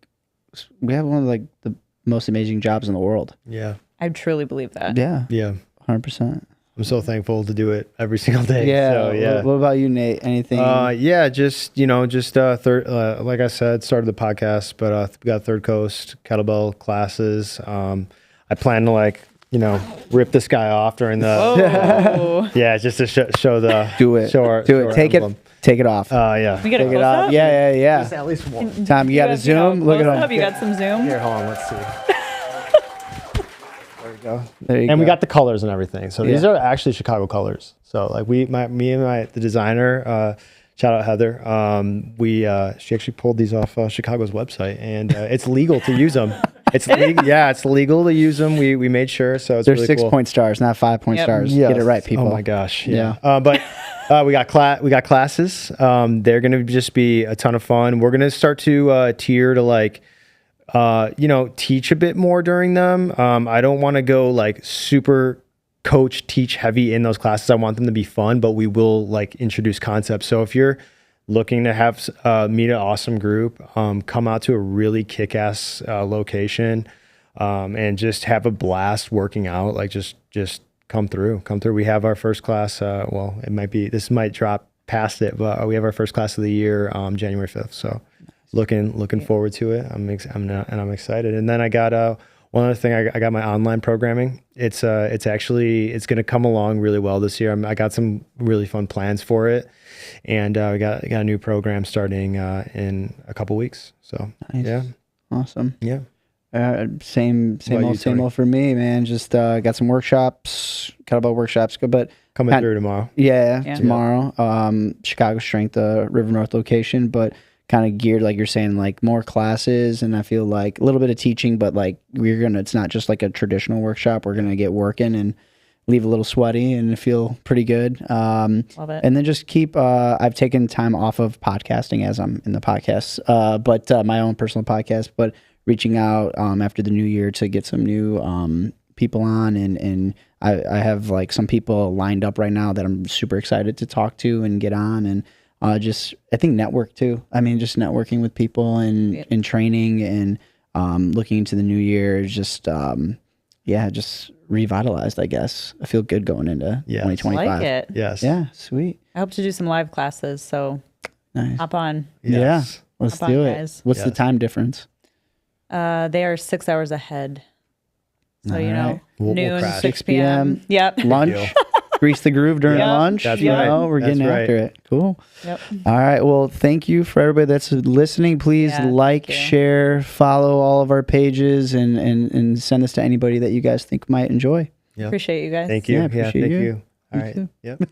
of like the most amazing jobs in the world. Yeah. I truly believe that. Yeah. Yeah. 100%. I'm so thankful to do it every single day. Yeah. So, yeah. What about you, Nate? Anything? Yeah, just third, like I said, started the podcast, but we got Third Coast kettlebell classes. I plan to rip this guy off during the, yeah, just to show the, do it. show do our it. emblem. Take it off. Yeah. We get a Take it close off. up? Yeah. Just at least one. Tom, you got a zoom? Look at him. You got some zoom? Here, hold on, let's see. There we go. There you And go. we got the colors and everything. So these Yeah. are actually Chicago colors. So like me and the designer, shout out Heather. She actually pulled these off Chicago's website, and it's legal to use them. It's legal to use them. We made sure. So it's They're really 6-point stars, not 5-point stars. Yes. Get it right, people. Oh my gosh. Yeah. But we got classes. They're going to just be a ton of fun. We're going to start to tier to teach a bit more during them. I don't want to go like super coach teach heavy in those classes. I want them to be fun, but we will like introduce concepts. So if you're looking to have meet an awesome group, come out to a really kick-ass location, and just have a blast working out. Like just come through. We have our first class. This might drop past it, but we have our first class of the year, January 5th. So looking forward to it. I'm excited. And then I got one other thing. I got my online programming. It's going to come along really well this year. I got some really fun plans for it, and we got a new program starting in a couple weeks. So Nice. yeah, Awesome. yeah. Same old for me, man. Just got some workshops, kettlebell workshops, but Coming through tomorrow. Yeah. Tomorrow. Chicago Strength, River North location, but kind of geared, like you're saying, like more classes, and I feel like a little bit of teaching, but like it's not just like a traditional workshop. We're gonna get working and leave a little sweaty and feel pretty good. Love it. And then just keep, I've taken time off of podcasting as I'm in the podcast, but my own personal podcast, but reaching out after the new year to get some new people on, and I have like some people lined up right now that I'm super excited to talk to and get on, and I think network too. I mean, just networking with people and training, and looking into the new year is just just revitalized, I guess. I feel good going into 2025. Like it. Yes. Yeah, sweet. I hope to do some live classes, so Nice. hop on. Yes. Yeah, let's Hop do on, it. guys. What's the Yes. time difference? They are 6 hours ahead. So, All right. We'll noon, crash. 6 p.m. Yep. Lunch, grease the groove during Yep. lunch. That's you right. know, we're That's getting right. after it. Cool. Yep. All right. Well, thank you for everybody that's listening. Please Yeah, like, thank you. share, follow all of our pages, and send this to anybody that you guys think might enjoy. Yep. Appreciate you guys. Thank you. Yeah, appreciate thank you. you. All You right. too. Yep.